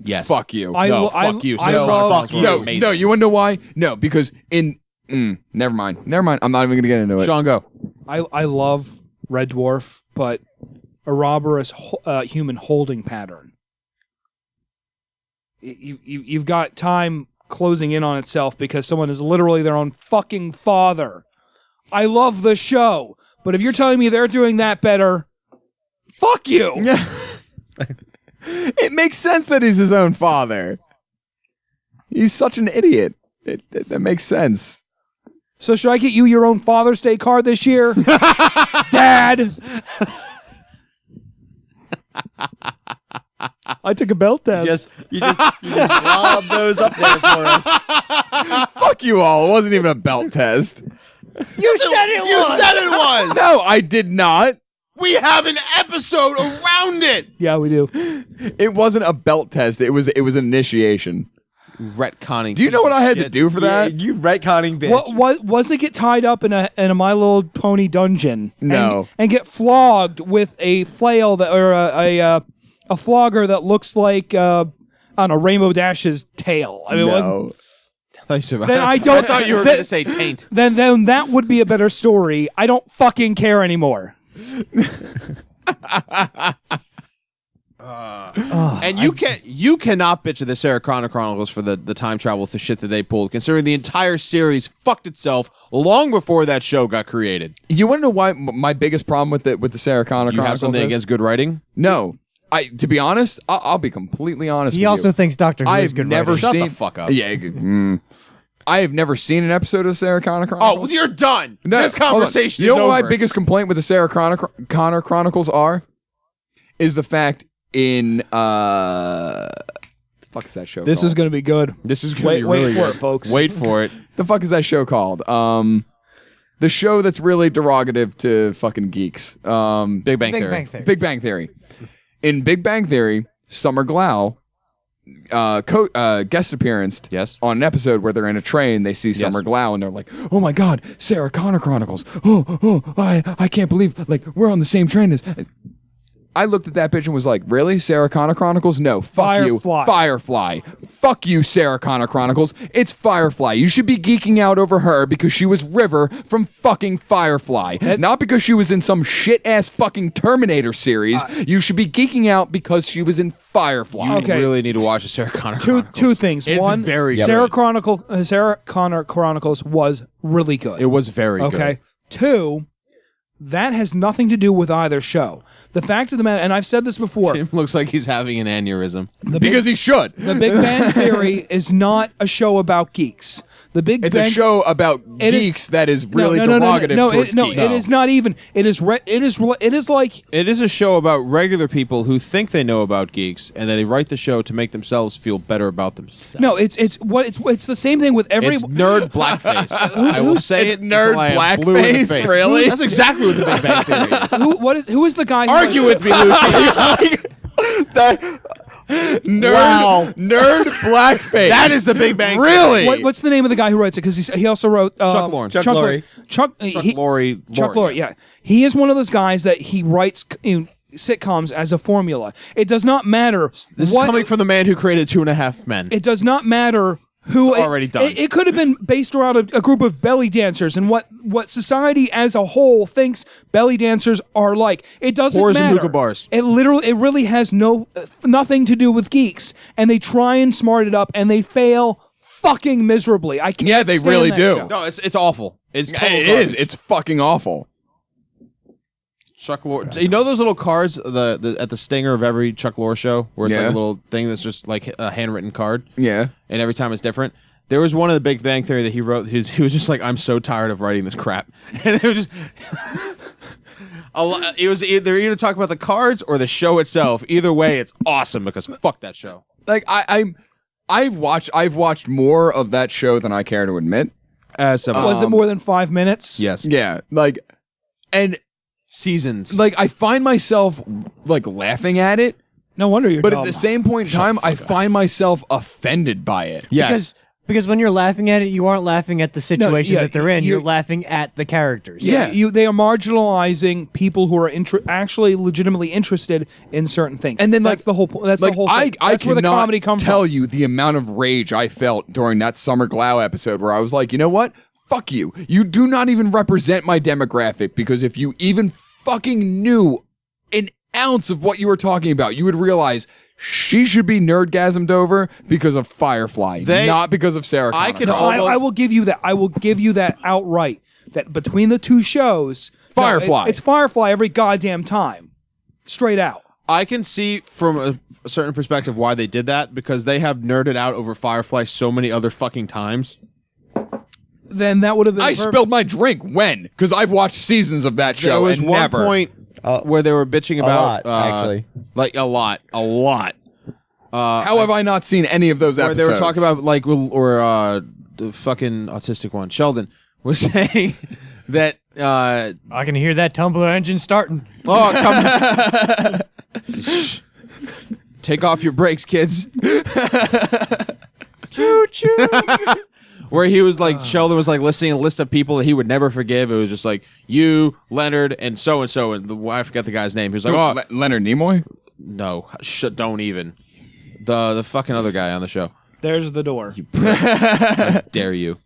Yes. Fuck you. No, I fuck you. I Sarah love- Chronicles were No, amazing. no, you want to know why? No, because never mind. I'm not even going to get into it. Sean, go. I love Red Dwarf, but Ouroboros human holding pattern. You've got time closing in on itself because someone is literally their own fucking father. I love the show, but if you're telling me they're doing that better, fuck you. Yeah. It makes sense that he's his own father. He's such an idiot. That makes sense. So should I get you your own Father's Day card this year? Dad! I took a belt test. you just lob those up there for us. Fuck you all. It wasn't even a belt test. You said it You was. said it was. No, I did not. We have an episode around it. Yeah, we do. It wasn't a belt test. It was an initiation. Retconning. Do you know what I had to do for Yeah, that? you retconning bitch. What was it? Get tied up in a My Little Pony dungeon? No. and get flogged with a flail that or a flogger that looks like I don't know, Rainbow Dash's tail. I mean, No. then I don't. I thought you were going to say taint. Then that would be a better story. I don't fucking care anymore. And you cannot bitch at the Sarah Connor Chronicles for the time travel with the shit that they pulled, considering the entire series fucked itself long before that show got created. You want to know why my biggest problem with the Sarah Connor Do you have Chronicles something is? against good writing? No. To be honest, I'll be completely honest He with you. also thinks Doctor Who is I've good never writing. Shut seen. the fuck up. Yeah. I have never seen an episode of Sarah Connor Oh, Chronicles. you're done. No, This hold on. conversation You know is what over. my biggest complaint with the Sarah Connor Chronicles are? Is the fact in the fuck is that show This called? is going to be good. This is going to Wait, be really wait for good. it, folks. Wait for it. The fuck is that show called? The show that's really derogative to fucking geeks. Big Bang Big Theory. Bang Theory. Big Bang Theory. In Big Bang Theory, Summer Glau guest appearance on an episode where they're in a train. They see Summer Glau and they're like, "Oh my God, Sarah Connor Chronicles! I can't believe like we're on the same train as." I looked at that bitch and was like, "Really, Sarah Connor Chronicles? No, fuck you, Firefly. Fuck you, Sarah Connor Chronicles. It's Firefly. You should be geeking out over her because she was River from fucking Firefly, not because she was in some shit ass fucking Terminator series. You should be geeking out because she was in Firefly." You Okay. really need to watch the Sarah Connor Chronicles. Two things. It's One, very Sarah good. Sarah Connor Chronicles was really good. It was very good. Okay. Two, that has nothing to do with either show. The fact of the matter, and I've said this before, Tim looks like he's having an aneurysm. Because he should. the Big Bang Theory is not a show about geeks. The Big It's Bang a show about It is- geeks that is really no, derogative towards geeks. it is not even. It is like It is a show about regular people who think they know about geeks, and then they write the show to make themselves feel better about themselves. no. It's the same thing with every. It's nerd blackface. I will say It's it. nerd until I am blue in the blackface, face. really? That's exactly what the Big Bang Theory is. who is the guy? Argue with me, Lucy. Nerd blackface. That is the Big Bang Really? What's the name of the guy who writes it? Because he also wrote Chuck Lorre. Chuck Lorre. Chuck Lorre. Chuck Lorre. Yeah, he is one of those guys that he writes sitcoms as a formula. It does not matter. This is coming from the man who created 2.5 Men. It does not matter who. It's already done. It could have been based around a group of belly dancers and what society as a whole thinks belly dancers are like. It doesn't Whores and matter. hookah bars. It really has nothing to do with geeks, and they try and smart it up, and they fail fucking miserably. I can't. Yeah, they stand really that do. show. No, it's awful. It's total It garbage. is. It's fucking awful. Chuck Lorre. You know those little cards at the stinger of every Chuck Lorre show, where it's like Yeah. a little thing that's just like a handwritten card, Yeah. and every time it's different. There was one of the Big Bang Theory that he wrote. He was just like, I'm so tired of writing this crap. And it was just it was they're either talking about the cards or the show itself. Either way, it's awesome because fuck that show. Like I've watched more of that show than I care to admit. Was it more than 5 minutes? Yes. Yeah, like, and Seasons. like I find myself like laughing at it, No wonder you're but dumb. at the same point in time, I find myself offended by it. Yes. Because when you're laughing at it, you aren't laughing at the situation yeah, that they're in. You're you're- laughing at the characters. Yeah, they are marginalizing people who are actually legitimately interested in certain things. And then, that's like- the whole. That's Like the whole thing. I That's where the cannot comedy comes tell from. you the amount of rage I felt during that Summer Glau episode where I was like, you know what? Fuck you. You do not even represent my demographic, because if you even fucking knew an ounce of what you were talking about, you would realize she should be nerdgasmed over because of Firefly, not because of Sarah Connor. I can No, I will give you that. I will give you that outright. That between the two shows, Firefly. it's Firefly every goddamn time, straight out. I can see from a certain perspective why they did that, because they have nerded out over Firefly so many other fucking times. Then that would have been. I spilled my drink when? Because I've watched seasons of that show There was and one never. point where they were bitching about lot, actually. like a lot. How have I not seen any of those Where episodes? they were talking about like the fucking autistic one, Sheldon was saying that I can hear that Tumblr engine starting. oh come take off your brakes, kids. Choo choo. Where he was like, Sheldon was like listing a list of people that he would never forgive. It was just like you, Leonard, and so and so, and I forget the guy's name. He was like, oh Leonard Nimoy? no, don't even. The fucking other guy on the show. There's the door. How dare you?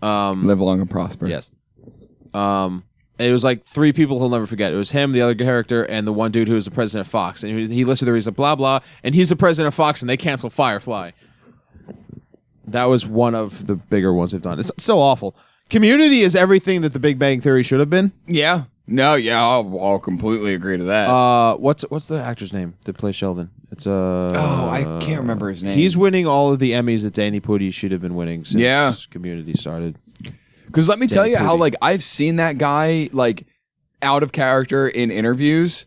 Live long and prosper. Yes. It was like 3 people he'll never forget. It was him, the other character, and the one dude who was the president of Fox. And he listed the reason, blah blah, and he's the president of Fox, and they canceled Firefly. That was one of the bigger ones they've done. It's still awful. Community is everything that the Big Bang Theory should have been. Yeah. No, yeah, I'll completely agree to that. What's the actor's name that plays Sheldon? It's I can't remember his name. He's winning all of the Emmys that Danny Pudi should have been winning since Community started. Because let me tell you how, Pudi. like, I've seen that guy, like, out of character in interviews,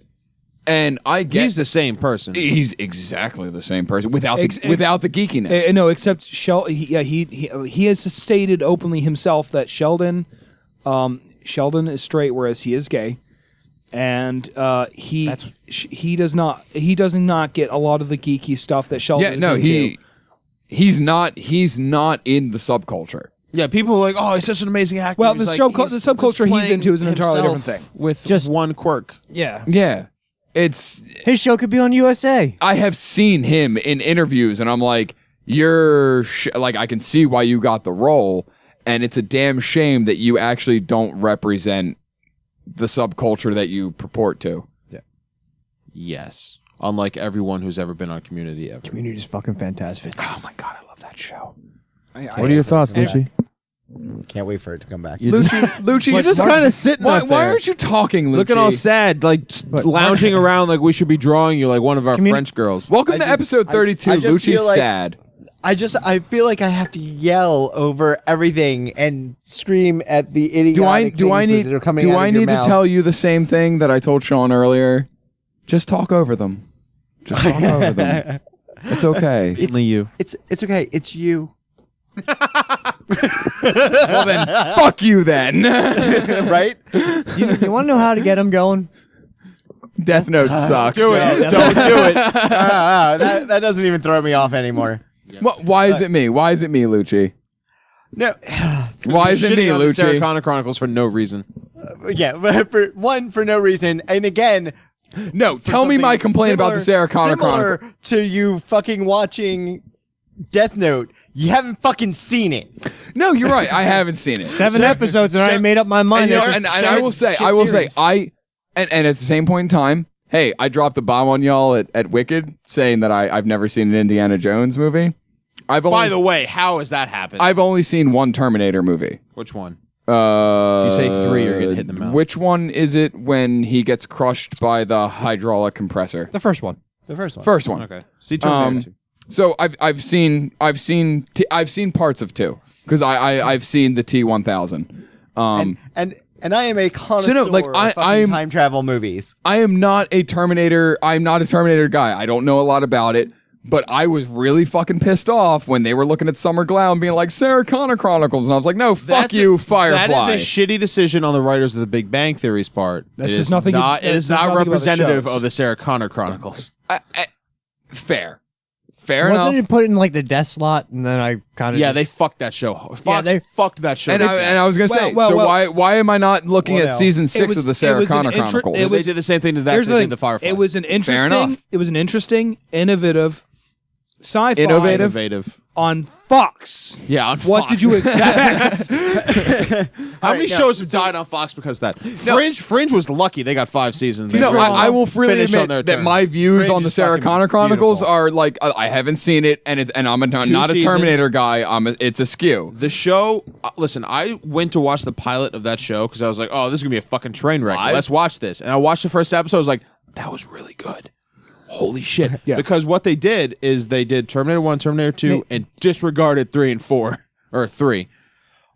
and I get He's the same person. he's exactly the same person without the geekiness. No, except he has stated openly himself that Sheldon is straight, whereas he is gay, and he does not get a lot of the geeky stuff that Sheldon. Yeah, no, is into. he's not in the subculture. Yeah, people are like, oh, he's such an amazing actor. Well, He's the like, subculture just he's into is an playing entirely different himself thing. with Just- one quirk. Yeah. Yeah, it's His show could be on USA. I have seen him in interviews, and I'm like, you're like, I can see why you got the role, and it's a damn shame that you actually don't represent the subculture that you purport to. Yes. Unlike everyone who's ever been on Community ever. Community is fucking fantastic. Oh my god, I love that show. What are your thoughts, Lucy? Can't wait for it to come back. Lucci, You're just kind of sitting why, up why there. aren't you talking, Lucci? Looking all sad, like lounging around like we should be drawing you like one of our French girls. Welcome I to just- episode 32. I just Lucci's feel like- sad. I feel like I have to yell over everything and scream at the idiotic Do I things that are coming out of your need to mouths. tell you the same thing that I told Sean earlier? Just talk over them. Just talk over them. It's okay. Only you. It's okay. It's you. Well then, fuck you then. Right? You want to know how to get him going? Death Note sucks. Do it. Don't do it. That doesn't even throw me off anymore. Why is it me? Why is it me, Lucci? No. Why is it me, Shitting on the Sarah Lucci? Connor Chronicles for no reason. Yeah, but for no reason, and again, No, tell me my something complaint about the Sarah Connor similar Chronicles. to you fucking watching Death Note. You haven't fucking seen it. No, you're right. I haven't seen it. 7 episodes and I made up my mind. And, you know, after and I seven will say, shit series. and at the same point in time, hey, I dropped a bomb on y'all at Wicked, saying that I've never seen an Indiana Jones movie. By the way, how has that happened? I've only seen one Terminator movie. Which one? If you say 3, you're getting hit in the mouth. Which one is it when he gets crushed by the hydraulic compressor? The first one. It's the first one. First one. Okay. See Terminator 2. So I've seen parts of 2 because I've seen the T-1000. And I am a connoisseur like, of I'm fucking time travel movies. I am not a Terminator. I'm not a Terminator guy. I don't know a lot about it, but I was really fucking pissed off when they were looking at Summer Glau and being like Sarah Connor Chronicles, and I was like, no, fuck you, Firefly. That is a shitty decision on the writers of The Big Bang Theory's part. That's It just is nothing. Not, it is not nothing about the representative shows. of the Sarah Connor Chronicles. Fair enough. Wasn't it put in like the death slot, and then I kind of Yeah, they fucked that show. Fox they- fucked that show. And I was gonna say, well, why am I not looking Well, at no. season 6 of the Sarah was an Connor inter- Chronicles? it was- they did the same thing to that. Here's They the did thing. the Firefly. It was an interesting. enough. It was an interesting, innovative, sci-fi innovative. on Fox. Yeah, on What Fox. did you expect? How many no, shows have died on Fox because of that? Fringe was lucky. They got 5 seasons. They No, sure I will freely finished on admit their that turn. my views Fringe on the is Sarah fucking Connor Chronicles beautiful. are like I haven't seen it, and I'm not a seasons. Terminator guy. It's a skew. The show, listen, I went to watch the pilot of that show because I was like, oh, this is going to be a fucking train wreck. Let's watch this. And I watched the first episode. I was like, that was really good. Holy shit. Yeah. Because what they did is they did Terminator 1, Terminator 2, and disregarded 3 and 4. Or 3.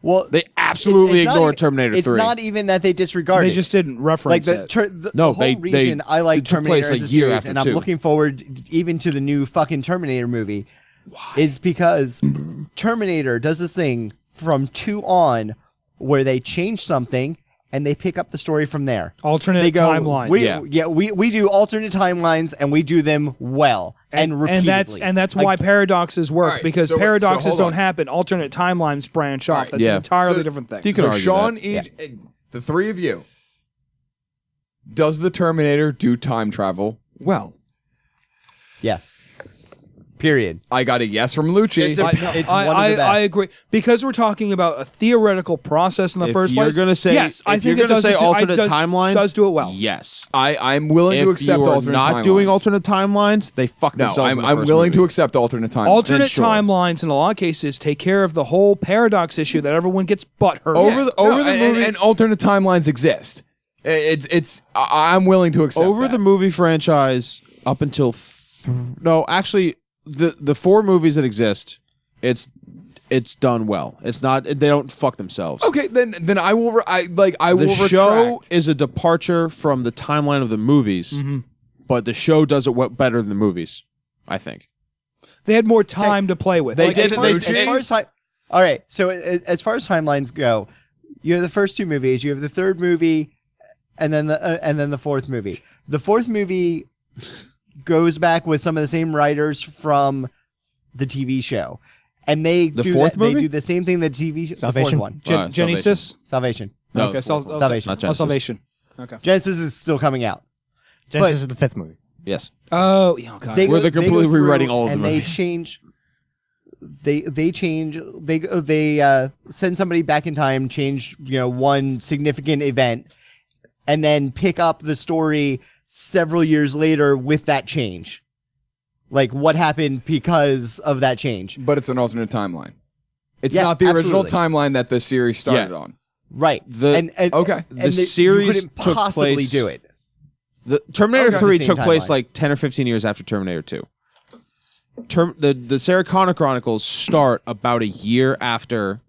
Well, They absolutely it's not ignored even- Terminator 3. It's not even that they disregarded. They just didn't reference like it. the No, whole they- reason I like it took Terminator place, as like, a year series, after and I'm 2. looking forward even to the new fucking Terminator movie, is because Terminator does this thing from 2 on where they change something and they pick up the story from there. Alternate They go, timeline. we do alternate timelines and we do them well and repeatedly. and that's Like, why paradoxes work, Alright, because so paradoxes hold don't on. happen. Alternate timelines branch off. Alright, That's yeah. an entirely So- different thing. You can So argue Sean, that. the 3 of you, does the Terminator do time travel well? yes. Period. I got a yes from Lucci. It's one of the best. I agree, because we're talking about a theoretical process in the If first you're place. going to say, yes, I if think you're it going to does say alternate timelines, does do it well. Yes. I'm willing to If accept you're alternate not timelines. doing alternate timelines, they fuck No, themselves in the I'm first willing movie. to accept alternate timelines. Alternate sure. timelines in a lot of cases take care of the whole paradox issue that everyone gets butthurt Over the movie, and alternate timelines exist. I'm willing to accept over that. the movie franchise up until no, actually the 4 movies that exist, it's done well. It's not, they don't fuck themselves. Okay, then I will. I The will show retract. is a departure from the timeline of the movies, but the show does it better than the movies, I think. They had more time to play with. They Like, did- as far they as- did- As far as time, all right. So as far as timelines go, you have the first 2 movies. You have the 3rd movie, and then the 4th movie. The 4th movie goes back with some of the same writers from the TV show, and they The do 4th that, They movie? do the same thing that TV the 4th Salvation. one, Genesis. Salvation. No, Okay, Salvation. not Genesis. Salvation. Okay. Genesis is still coming out. Genesis is the 5th movie. Yes. Oh, yeah, God. They Where go- they're they go completely through rewriting all of the and movies. they change. They send somebody back in time, change one significant event, and then pick up the story several years later with that change. Like what happened because of that change. But it's an alternate timeline. It's Yeah, not the original absolutely. timeline that the series started Yeah. on. Right. The- okay. The series you couldn't took possibly place- do it. The Terminator Okay. 3 Same took place timeline. like 10 or 15 years after Terminator 2. The Sarah Connor Chronicles start about a year after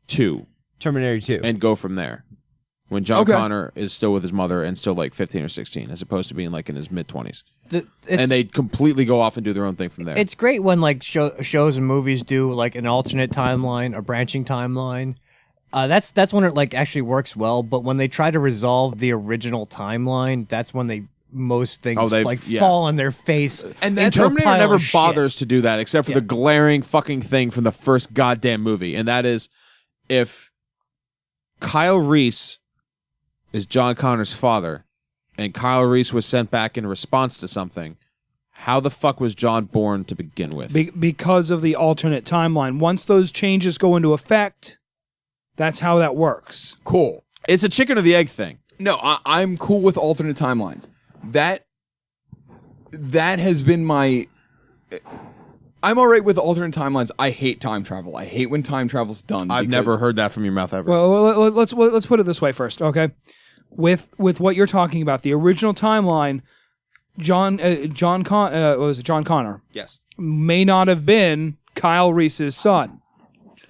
2 Terminator 2. and go from there. When John Okay. Connor is still with his mother and still like 15 or 16, as opposed to being like in his mid-20s. And they completely go off and do their own thing from there. It's great when like shows and movies do like an alternate timeline, a branching timeline. That's when it like actually works well. But when they try to resolve the original timeline, that's when most things fall on their face. And And that's Terminator pile never of shit. bothers to do that except for the glaring fucking thing from the first goddamn movie. And that is, if Kyle Reese is John Connor's father and Kyle Reese was sent back in response to something, how the fuck was John born to begin with? Because of the alternate timeline. Once those changes go into effect, that's how that works. cool. It's a chicken or the egg thing. No, I'm cool with alternate timelines. That has been my. I'm all right with alternate timelines. I hate time travel. I hate when time travel's done. I've because- never heard that from your mouth ever. Well, let's put it this way first, okay? With what you're talking about, the original timeline, John Connor Yes. may not have been Kyle Reese's son,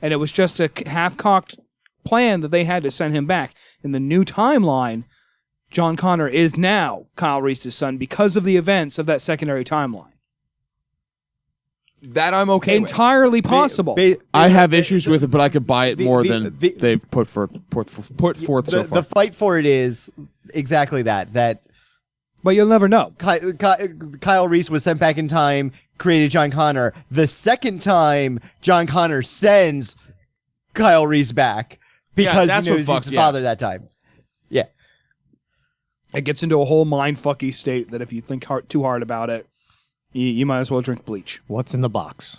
and it was just a half-cocked plan that they had to send him back. In the new timeline, John Connor is now Kyle Reese's son because of the events of that secondary timeline. That I'm okay with. Entirely possible. I have issues with it, but I could buy it more than they've put forth so far. The fight for it is exactly that. But you'll never know. Kyle Reese was sent back in time, created John Connor. The second time, John Connor sends Kyle Reese back because that's he knows what he's his father that time. Yeah. It gets into a whole mind-fucky state that if you think too hard about it, you might as well drink bleach. What's in the box?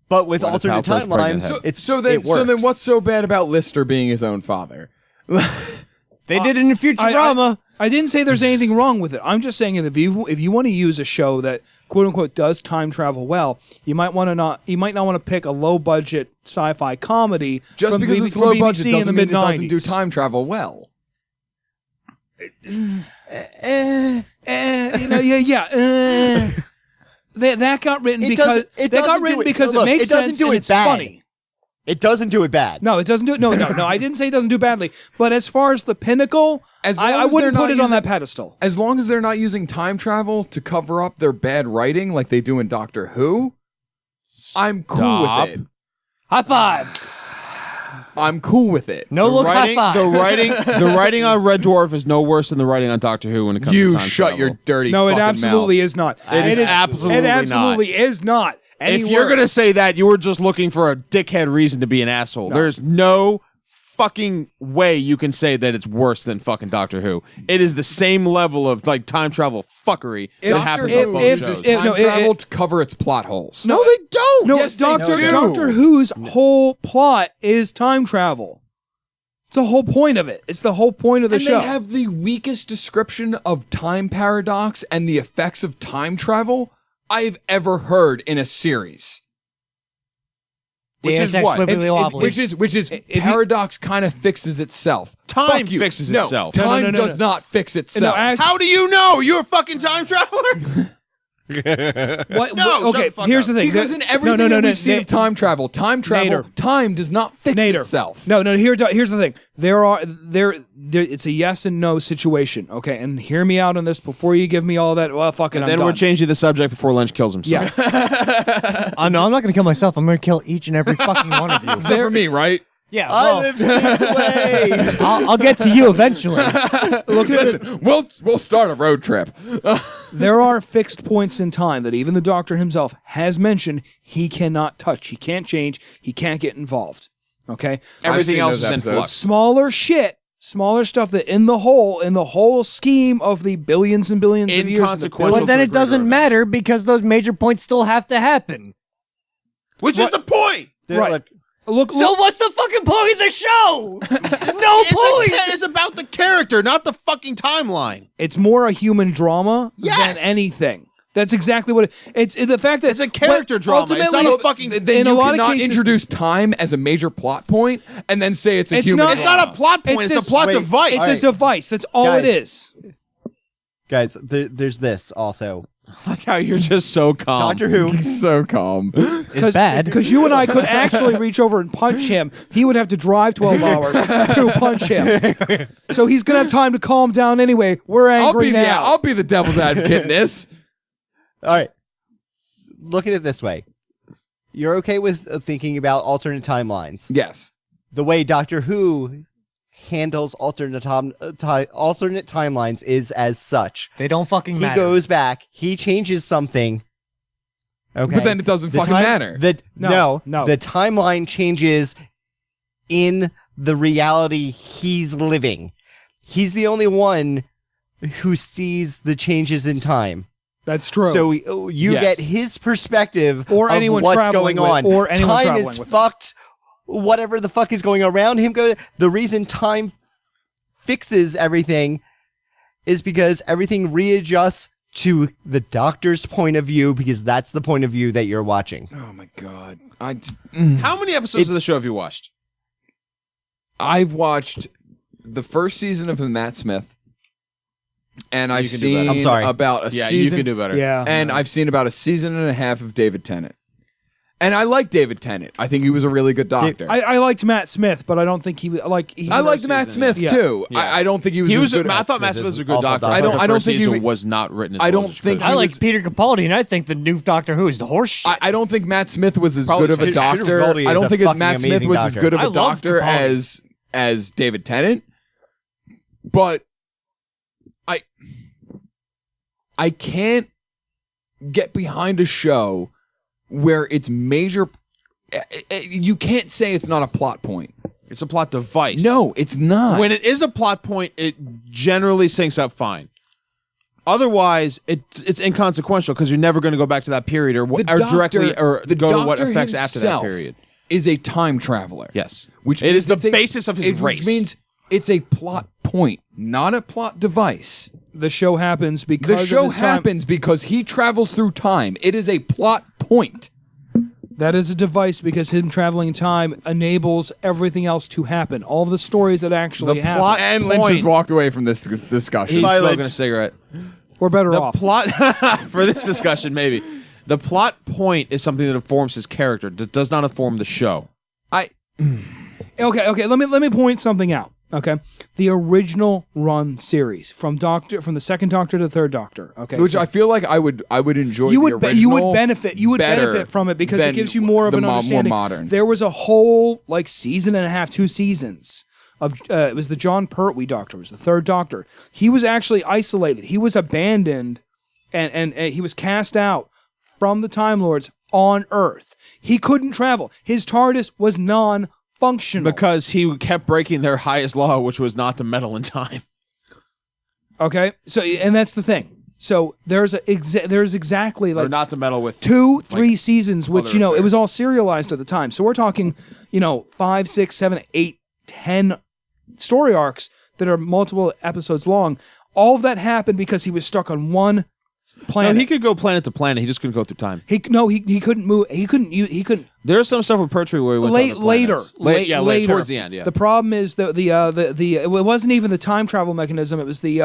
But with Gwyneth alternate Paltrow's pregnant timelines, head. it's So it works. then what's so bad about Lister being his own father? They did it in Futurama. I didn't say there's anything wrong with it. I'm just saying that if you want to use a show that quote unquote does time travel well, you might not want to pick a low budget sci-fi comedy Just from because BBC it's low from budget BBC doesn't in the mean it doesn't mid-90s. do time travel well. That got written It because doesn't- it doesn't do it- because look, it makes it doesn't sense do and it it's bad. funny. It doesn't do it bad. No, it doesn't do it. No, I didn't say it doesn't do badly. But as far as the pinnacle, As long I as wouldn't they're put not it on using- that pedestal. As long as they're not using time travel to cover up their bad writing like they do in Doctor Who, I'm cool Stop. with it. High five. I'm cool with it. No look high writing, five. the writing on Red Dwarf is no worse than the writing on Doctor Who when it comes to You time shut travel. your dirty No, it fucking absolutely mouth. is not. It is absolutely It absolutely is not. Any If you're worse. gonna say that, you were just looking for a dickhead reason to be an asshole. There's no fucking way you can say that it's worse than fucking Doctor Who. It is the same level of like time travel fuckery that Doctor happens Who on both uses shows. time no, travel to cover its plot holes. No, they don't. No, Yes, they do. Doctor Who's whole plot is time travel. It's the whole point of it. It's the whole point of the And show. they have the weakest description of time paradox and the effects of time travel I've ever heard in a series. Which is Deus Ex what? Wibbly Wobbly. Which is paradox kind of fixes itself. Time Fuck you. fixes No, itself. Time does not fix itself. How do you know? You're a fucking time traveler? What? No, shut okay, the fuck here's up. the thing. Because in everything that we've seen of time travel, Nader. time does not fix Nader. itself. No. Here's the thing. There. It's a yes and no situation. Okay, and hear me out on this before you give me all that. Well, fucking. I'm Then done. we're changing the subject before Lynch kills himself. Yeah. No, I'm not going to kill myself. I'm going to kill each and every fucking one of you. Except for me, right? Yeah, I well, live states away. I'll get to you eventually. Look, Listen, we'll start a road trip. there are fixed points in time that even the Doctor himself has mentioned he cannot touch. He can't change. He can't get involved. Okay. Everything seen else those is in episodes. flux. Smaller stuff that in the whole scheme of the billions and billions of years, and the Inconsequential. billions- But then to it the greater doesn't events. matter because those major points still have to happen. Which is the point? Right. Look, look, So what's the fucking point of the show? No point. It's about the character, not the fucking timeline. it's more a human drama Yes! than anything. That's exactly what it's the fact that It's a character but drama. It's not ultimately- a fucking. Then in a you lot of cannot cases- introduce time as a major plot point and then say it's a It's human not- It's not a plot point. It's, It's a plot wait, device. It's All a right. device. That's all Guys. it is. guys, there's this also. like how you're just so calm. Doctor Who. so calm. It's bad. Because you and I could actually reach over and punch him. He would have to drive 12 hours to punch him. So he's going to have time to calm down anyway. We're angry now. I'll be the devil's advocate in this. All right. Look at it this way. You're okay with thinking about alternate timelines. Yes. The way Doctor Who handles alternate timelines is as such. They don't fucking He matter. goes back, he changes something. Okay. But then it doesn't The fucking matter. No. The timeline changes in the reality he's living. He's the only one who sees the changes in time. That's true. So you Yes. get his perspective Or of anyone what's traveling going on. with- or anyone time traveling is with him. fucked. Whatever the fuck is going around him, the reason time fixes everything is because everything readjusts to the Doctor's point of view, because that's the point of view that you're watching. Oh my god. How many episodes of the show have you watched? I've watched the first season of the Matt Smith. and I've can do better. seen I'm sorry. about a Yeah, season. you can do better. Yeah. And I've seen about a season and a half of David Tennant. And I like David Tennant. I think he was a really good doctor. I liked Matt Smith, but I don't think he like. I liked Matt Smith Yeah. too. Yeah. I don't think he was. as good I as- thought Matt Smith was a good awful doctor. doctor. The I don't first think he season was- was not written as I well don't as it think could I have he like was- Peter Capaldi, and I think the new Doctor Who is the horse shit. I don't think Matt Smith was as Probably good of a Peter doctor. Capaldi is I don't a think fucking Matt Smith amazing was as doctor. good of I a love doctor Capaldi. as David Tennant. But I can't get behind a show where it's major. You can't say it's not a plot point. It's a plot device. No, it's not. When it is a plot point, it generally syncs up fine. Otherwise, it's inconsequential because you're never going to go back to that period or directly or the go to what doctor affects after that himself period. is a time traveler. Yes, Which it is means the it's basis of his race. Which means it's a plot point, not a plot device. The show happens because The of show his time. happens because he travels through time. It is a plot point. That is a device because him traveling in time enables everything else to happen. All of the stories that actually The happen. plot- And Lynch point. has walked away from this discussion. He's Bye, smoking Lynch. a cigarette. We're better The off. plot for this discussion, maybe the plot point is something that informs his character. That does not inform the show. Okay. Let me point something out. Okay, the original run series from the second Doctor to the third Doctor. Okay, Which so I feel like I would enjoy. you the would original benefit better benefit from it because it than gives you more of the an understanding. More modern. There was a whole like season and a half, 2 seasons of it was the John Pertwee Doctor, it was the third Doctor. He was actually isolated. He was abandoned, and he was cast out from the Time Lords on Earth. He couldn't travel. His TARDIS was non-functional Because he kept breaking their highest law, which was not to meddle in time. Okay, so and that's the thing. So there's exactly Or like not to meddle with 2-3 seasons, which other it affairs. was all serialized at the time. So we're talking 5, 6, 7, 8, 10 story arcs that are multiple episodes long. All of that happened because he was stuck on one No, planet. he could go planet to planet. He just couldn't go through time. He couldn't move. He couldn't. There's some stuff with Pertwee where he went to other Later, planets. later, later, towards the end. Yeah, The problem is it wasn't even the time travel mechanism. It was the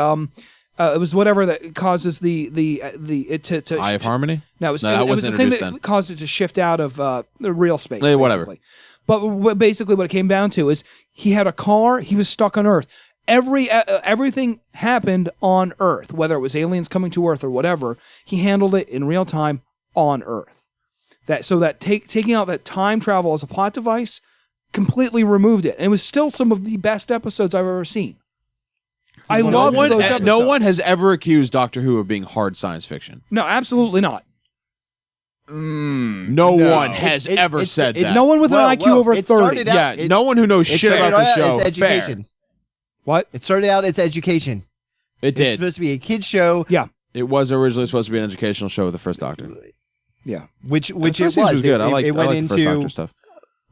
it was whatever that causes it to Eye of Harmony. No, it was, that it was wasn't the thing that introduced then. caused it to shift out of the real space. Yeah, whatever. basically. But basically, what it came down to is he had a car. He was stuck on Earth. Everything happened on Earth, whether it was aliens coming to Earth or whatever. He handled it in real time on Earth. Taking out that time travel as a plot device completely removed it, and it was still some of the best episodes I've ever seen. I love those episodes. No one has ever accused Doctor Who of being hard science fiction. No, absolutely not. No one has ever said that. No one with an IQ over 30. started out- Yeah, no one who knows It shit started about the out show. as education. What? It started out as education. It It's did. supposed to be a kids show, Yeah. It was originally supposed to be an educational show with the first Doctor. Yeah. which The it first was. season was good. I It like went the first Doctor into stuff.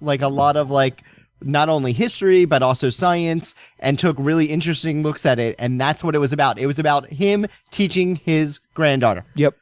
like a lot of like not only history but also science, and took really interesting looks at it. And that's what it was about. It was about him teaching his granddaughter. Yep.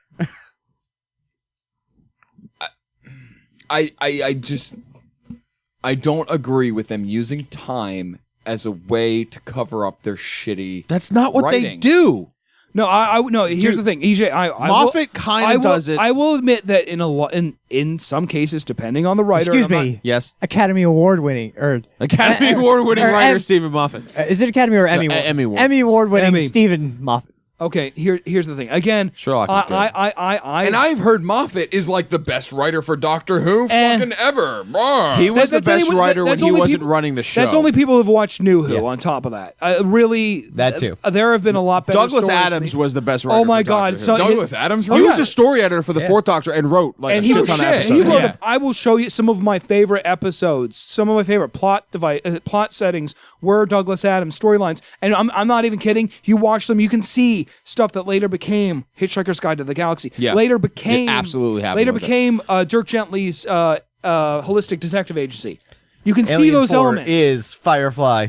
I don't agree with them using time as a way to cover up their shitty. That's not what they writing. do. No, no. Here's the thing, EJ. Moffat kind of does it. I will admit that in some cases, depending on the writer. Excuse I'm not- me. Yes. Academy Award winning, or Academy Award winning or writer Em- Stephen Moffat. is it Academy or Emmy? Emmy Award. Emmy Award winning Emmy. Stephen Moffat. Okay, here's the thing. Again, Sherlock is good. I And I've heard Moffat is like the best writer for Doctor Who fucking ever. Brr. He was That's the best only- writer when that's he only wasn't people- running the show. That's only people who've watched New Who. Yeah. On top of that, really, That too. There have been a lot better. Douglas stories Adams than was the best writer. Oh my for Doctor God! Who. So Douglas Adams. he wrote was that? a story editor for the Fourth Doctor and wrote like and a he shit was ton of shit. episodes. He wrote. Yeah. I will show you some of my favorite episodes. Some of my favorite plot settings were Douglas Adams storylines, and I'm not even kidding. You watch them, you can see stuff that later became Hitchhiker's Guide to the Galaxy. Yeah. Later became It absolutely happened Later with it. became Dirk Gently's Holistic Detective Agency. You can see Alien those 4 elements. is Firefly.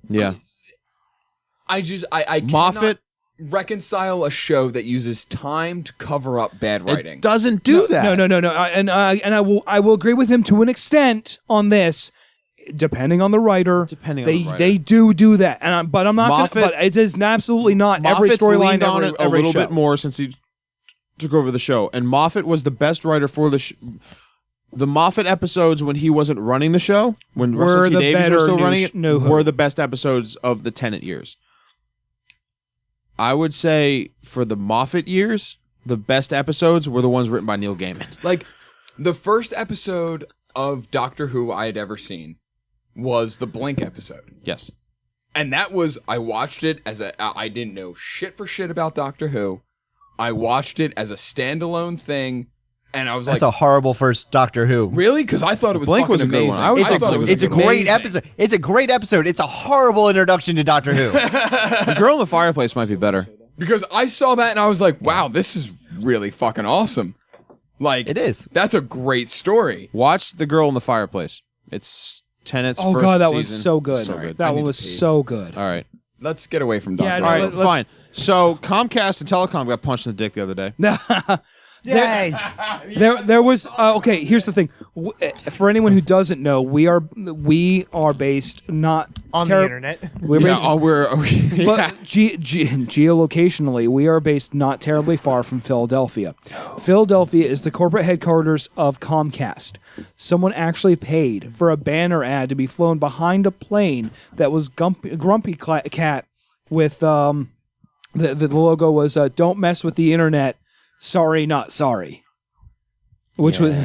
Yeah. I Moffat. cannot reconcile a show that uses time to cover up bad writing. It doesn't do that. No. And I will agree with him to an extent on this. depending on the writer, Depending on the they do that. And but I'm not. Moffat- but it is absolutely not every Moffat's storyline. leaned on it a every little show. bit more since he took over the show, and Moffat was the best writer for the the Moffat episodes when he wasn't running the show, when Were Russell T the Davies better was still New running it, New Who. were the best episodes of the Tennant years. I would say for the Moffat years, the best episodes were the ones written by Neil Gaiman. Like, the first episode of Doctor Who I had ever seen was the Blink episode. Yes. And that was, I watched it as I didn't know shit for shit about Doctor Who. I watched it as a standalone thing, and I was That's like, a horrible first Doctor Who. really? Because I thought it was Blink fucking was a good amazing. one. I always I thought it was It's a great amazing. episode. It's a great episode. It's a horrible introduction to Doctor Who. The Girl in the Fireplace might be better. Because I saw that and I was like, wow, this is really fucking awesome. Like, It is. That's a great story. Watch The Girl in the Fireplace. It's Tennant's Oh first god, that was season. so good. So good. That I one need was to pee. so good. All right. Let's get away from Doctor Yeah, Who. no, All right, let's- fine. So Comcast and Telecom got punched in the dick the other day. Yay! There was okay. Here's the thing. For anyone who doesn't know, we are based not On the internet. We're Yeah, based, yeah. but geolocationally, we are based not terribly far from Philadelphia. Philadelphia is the corporate headquarters of Comcast. Someone actually paid for a banner ad to be flown behind a plane that was Grumpy Cat with the logo was "Don't mess with the internet. Sorry, not sorry." Which was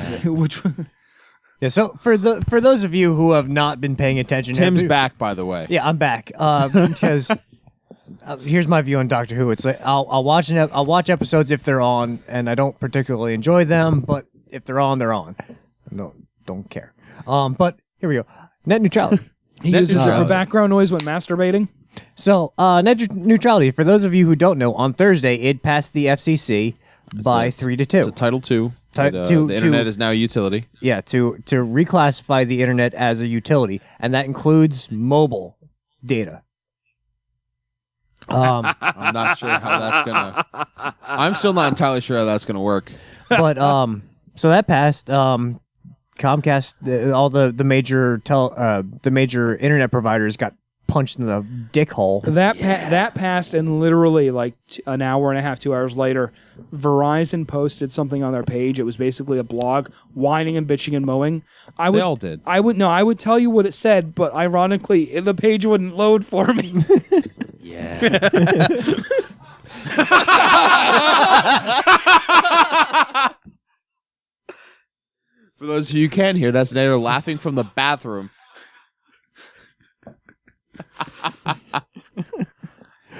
Yeah. So for those of you who have not been paying attention, Tim's back, by the way. Yeah, I'm back. Because here's my view on Doctor Who. It's like I'll watch episodes if they're on, and I don't particularly enjoy them. But if they're on, they're on. No, don't care. But here we go. Net neutrality. he uses it for background noise when masturbating. So net neutrality. For those of you who don't know, on Thursday it passed the FCC by 3-2. It's a Title II. The internet is now a utility. Yeah, to reclassify the internet as a utility, and that includes mobile data. I'm not sure how that's gonna. I'm still not entirely sure how that's gonna work. But so that passed. Comcast, all the major internet providers got punched in the dick hole. That passed, and literally like an hour and a half, 2 hours later, Verizon posted something on their page. It was basically a blog whining and bitching and mowing. They all did. I would tell you what it said, but ironically, the page wouldn't load for me. For those of you who can hear, that's Nader laughing from the bathroom.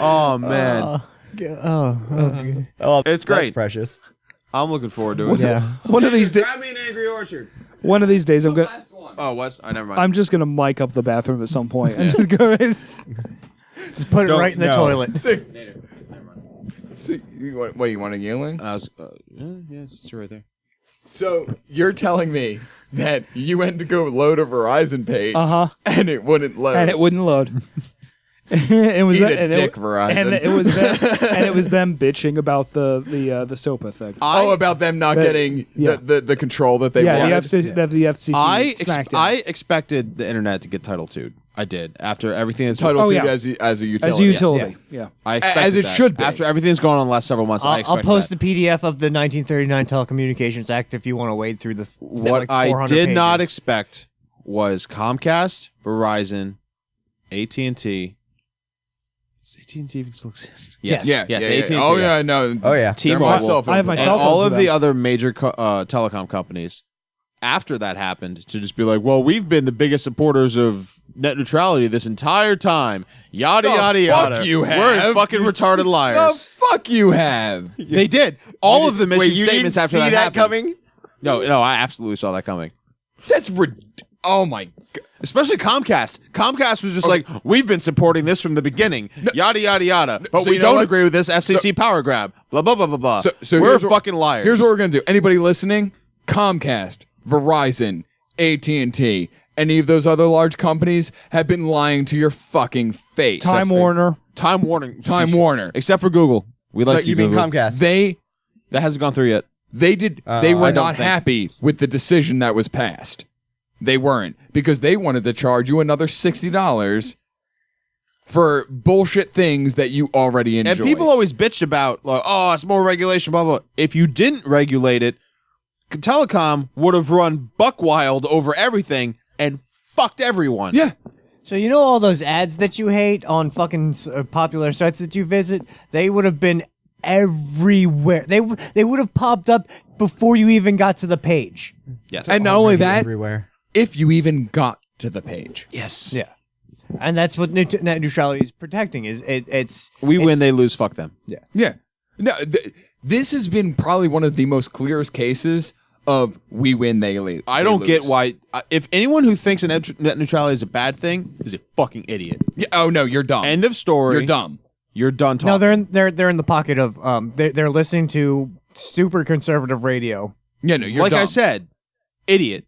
Oh man, Oh, It's That's great. precious. I'm looking forward to it. Yeah. One of these days, me an Angry Orchard. one of these days, I'm gonna. Oh, Wes. I never mind. I'm just gonna mic up the bathroom at some point and just go. Just put it right in the toilet. Nader. Never mind. See, what do you want, a Yearling? I was. Yeah, it's right there. So you're telling me that you went to go load a Verizon page and it wouldn't load. And it wouldn't load. It was Eat a and dick, Verizon. And it was them, and it was them bitching about the SOPA thing. about them not getting yeah. the control that they Yeah, the wanted. FCC, that the FCC smacked I it. expected the internet to get Title II. I did after everything that's Title Oh, II yeah. as a utility. as a utility. Yeah. I expected As it that. should be. After everything that's gone on the last several months. I I'll expected post that. the PDF of the 1939 Telecommunications Act if you want to wade through the What like I 400 did not pages. expect was Comcast, Verizon, AT&T. Does AT&T even still exist? Yes. Yeah, Yes, yeah, AT&T. yeah. Oh yeah, yes. no. Oh, yeah. They're T-Mobile. my cell phone I have my And cell phone all for of them. the other major telecom companies, after that happened, to just be like, well, we've been the biggest supporters of net neutrality this entire time. Yada, The yada, fuck yada. you We're have. fucking retarded The liars. fuck you have. They did. All of them Wait, issued you didn't statements after see that that happened. coming? No, I absolutely saw that coming. That's oh my god. Especially Comcast. Comcast was just like, we've been supporting this from the beginning. Yada, yada, yada. But So we you know don't what? agree with this FCC power grab. Blah, blah, blah, blah, blah. So we're here's what- fucking liars. Here's what we're gonna do. Anybody listening? Comcast, Verizon, AT&T, any of those other large companies have been lying to your fucking face. Time Warner. Time Warner. Time Warner. Except for Google. We like You mean Google. Comcast? They That hasn't gone through yet. they I were don't not think. happy with the decision that was passed. they weren't, because they wanted to charge you another $60 for bullshit things that you already enjoy. And people always bitch about, like, oh, it's more regulation, blah, blah. If you didn't regulate it, telecom would have run buck wild over everything and fucked everyone. Yeah. So you know all those ads that you hate on fucking popular sites that you visit? They would have been everywhere. They would have popped up before you even got to the page. Yes. And not only Already that, everywhere. if you even got to the page. Yes. Yeah. And that's what net neutrality is protecting. It's We win, they lose, fuck them. Yeah. No, this has been probably one of the most clearest cases of we win, they lose. I don't get why. If anyone who thinks net neutrality is a bad thing is a fucking idiot. Yeah, oh no, you're dumb. End of story. You're dumb. You're done talking. No, they're in the pocket of they're listening to super conservative radio. Yeah, no, you're like dumb. I said, idiot.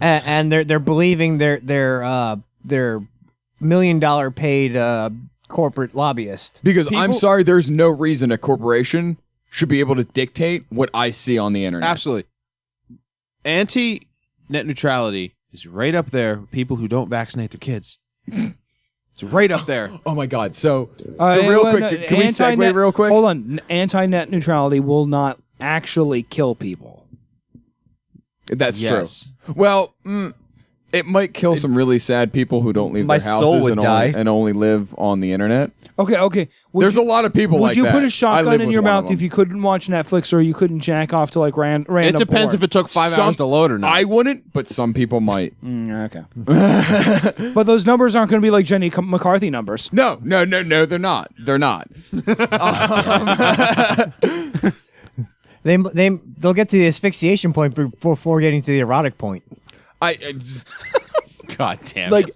And they're believing their $1 million paid corporate lobbyist. Because I'm sorry, there's no reason a corporation should be able to dictate what I see on the internet. Absolutely. Anti-net neutrality is right up there with people who don't vaccinate their kids. It's right up there. Oh my God. So real quick, can we segue real quick? Hold on. Anti-net neutrality will not actually kill people. That's Yes. true. Well, it might kill some really sad people who don't leave My their soul houses would and die. only live on the internet. Okay. There's a lot of people like Would you that. put I a shotgun live in with your one of mouth them. if you couldn't watch Netflix or you couldn't jack off to like random It depends porn? if it took 5 hours to load or not. I wouldn't, but some people might. Okay. But those numbers aren't going to be like Jenny McCarthy numbers. No, they're not. They're not. They'll get to the asphyxiation point before getting to the erotic point. I just, God damn like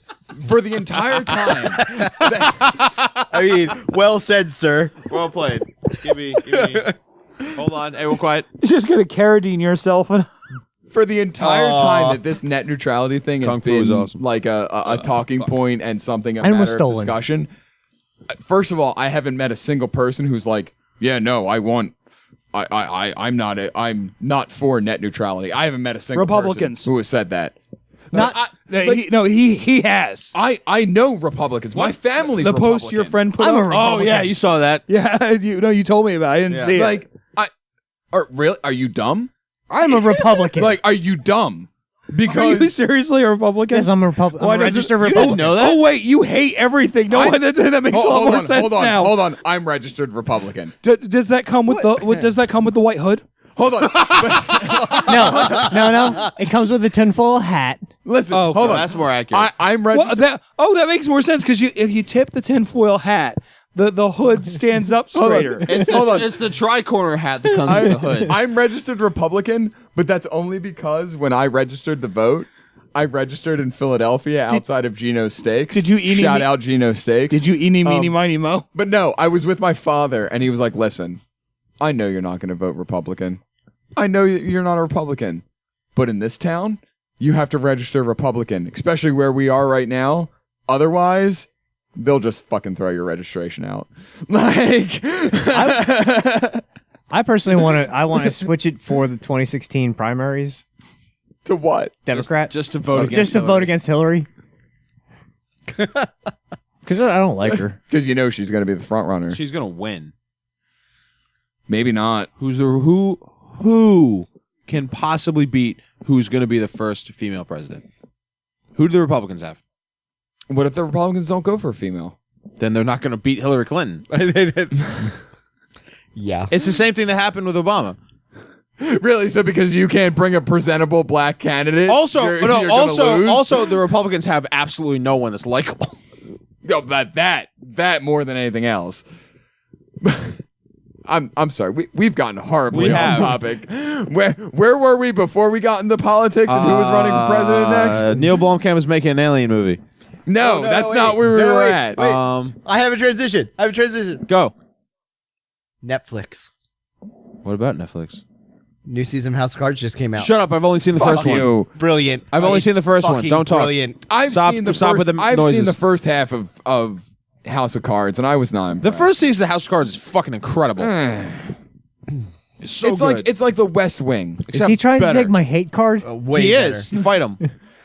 for the entire time. I mean, well said, sir. Well played. Give me. Hold on. Hey, we're quiet. You're just going to carradine yourself. For the entire time that this net neutrality thing Kung has Fu been is awesome. like a talking point and something a And was matter of stolen. discussion. First of all, I haven't met a single person who's like, yeah, no, I'm not for net neutrality. I haven't met a single Republicans. person who has said that. He has. I know Republicans. My family's The Republican. post your friend put I'm a up. Republican. Oh, yeah, you saw that. Yeah, you told me about it. I didn't see it. Like, really? Are you dumb? I'm a Republican. Like, are you dumb? Are you Because seriously a Republican? yes, I'm a Republican. Why I'm a does it- registered you Republican. didn't know that? Oh wait, you hate everything. No, that makes a lot more sense now. Hold on. I'm registered Republican. Does that come with does that come with the white hood? Hold on. No. It comes with a tinfoil hat. Listen. Oh, hold on. That's more accurate. I'm Well, registered. that makes more sense because if you tip the tinfoil hat, the hood stands up straighter. It's the tri-corner hat that comes with the hood. I'm registered Republican, but that's only because when I registered the vote, I registered in Philadelphia outside of Gino's Steaks. Did you eeny shout me- out Gino's Steaks? Did you eeny meeny miny mo? But no, I was with my father, and he was like, "Listen, I know you're not going to vote Republican. I know you're not a Republican, but in this town, you have to register Republican, especially where we are right now. Otherwise, they'll just fucking throw your registration out." Like, I personally want to switch it for the 2016 primaries. to what? Democrat. Just to vote against Just to Hillary. vote against Hillary. Because I don't like her. Because you know she's going to be the front runner. She's going to win. Maybe not. Who can possibly beat who's going to be the first female president? Who do the Republicans have? What if the Republicans don't go for a female? Then they're not going to beat Hillary Clinton. Yeah. It's the same thing that happened with Obama. Really? So because you can't bring a presentable black candidate? Also, you're gonna lose? also, the Republicans have absolutely no one that's likable. No, that more than anything else. I'm sorry. We've gotten horribly We off have. topic. Where were we before we got into politics and who was running for president next? Neil Blomkamp is making an alien movie. No, no, that's wait. not where we No, were wait. at. Wait. I have a transition. Go. Netflix. What about Netflix? New season of House of Cards just came out. Shut up! I've only seen the Fuck first one. you. Brilliant. I've only It's seen the first one. fucking Don't talk. Brilliant. I've Stop- seen the stop first. with the I've noises. seen the first half of House of Cards, and I was not The impressed. first season of House of Cards is fucking incredible. It's so it's good. like The West Wing. Is he trying better. to take my hate card? Way He better. is. You fight him.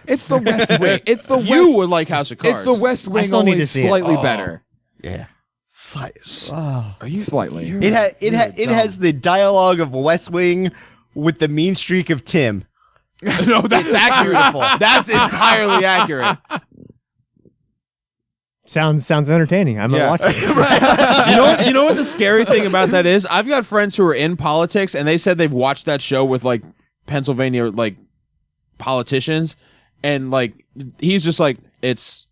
It's the West Wing. It's the West. You would like House of Cards. It's the West Wing, still need only to see it. slightly better. Yeah. Are you slightly? It has the dialogue of West Wing with the mean streak of Tim. No, that's accurate. Beautiful. That's entirely accurate. Sounds entertaining. I'm gonna watch it. You know what the scary thing about that is? I've got friends who are in politics, and they said they've watched that show with like Pennsylvania politicians, and like he's just like it's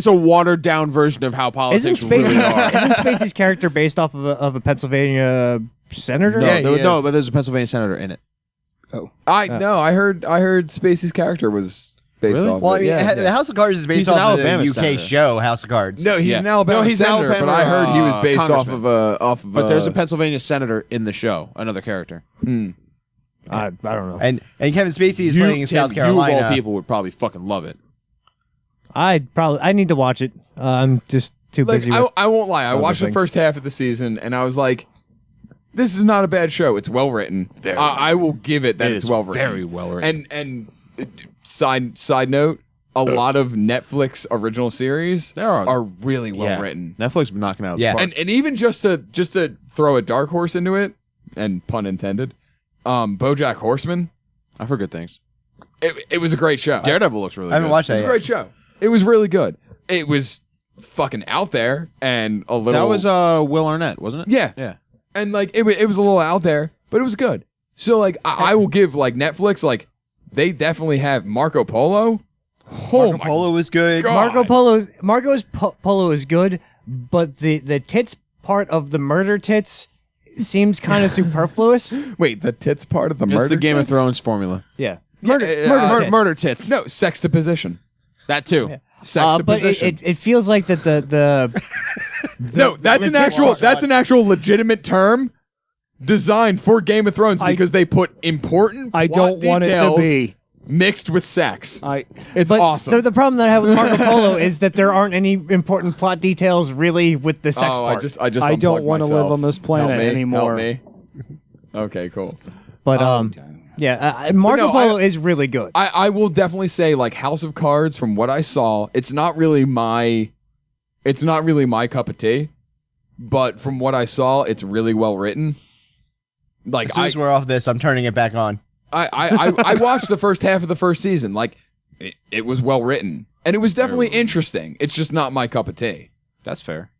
a watered down version of how politics really are. Isn't Spacey's character based off of a Pennsylvania senator? No, but there's a Pennsylvania senator in it. I heard Spacey's character was based off. Well, of it. the House of Cards is based He's an off of the Alabama UK senator. show House of Cards. No, he's an Alabama he's an senator, Alabama, but I heard he was based off congressman. of But there's a Pennsylvania senator in the show, another character. I don't know. And Kevin Spacey is playing in South Carolina. You of all people would probably fucking love it. I need to watch it. I'm just too like, busy. With I won't lie. I other watched the things. first half of the season, and I was like, "This is not a bad show. It's well written. I will give it that It it's is well written, very well written. And side note, a lot of Netflix original series are really well written. Netflix been knocking out. Yeah. The park. And even just to throw a dark horse into it, and pun intended, BoJack Horseman. I've heard good things. It was a great show. Daredevil looks really I haven't good. watched It that was a yet. great show. It was really good. It was fucking out there and a little. That was Will Arnett, wasn't it? Yeah. Yeah. And like it was a little out there, but it was good. So like I will give like Netflix, like they definitely have Marco Polo. Marco Polo was good. God. Marco's Polo is good, but the tits part of the murder tits seems kind of superfluous. Wait, the tits part of the It's murder. the Game of tits? Thrones formula. Yeah. Murder tits. No, sextaposition. That too. But Sextaposition. it feels like that the No, that's an actual legitimate term designed for Game of Thrones because they put important I plot don't want it to details be. mixed with sex. It's but awesome. The problem that I have with Marco Polo is that there aren't any important plot details really with the sex part. I just I don't unplugged want to myself. live on this planet Help me, anymore. Help me. Okay, cool. But Marco no, Polo is really good. I will definitely say like House of Cards from what I saw, it's not really my cup of tea, but from what I saw, it's really well written. Like As soon as we're off this, I'm turning it back on. I watched the first half of the first season. Like it was well written and it was definitely interesting. It's just not my cup of tea. That's fair.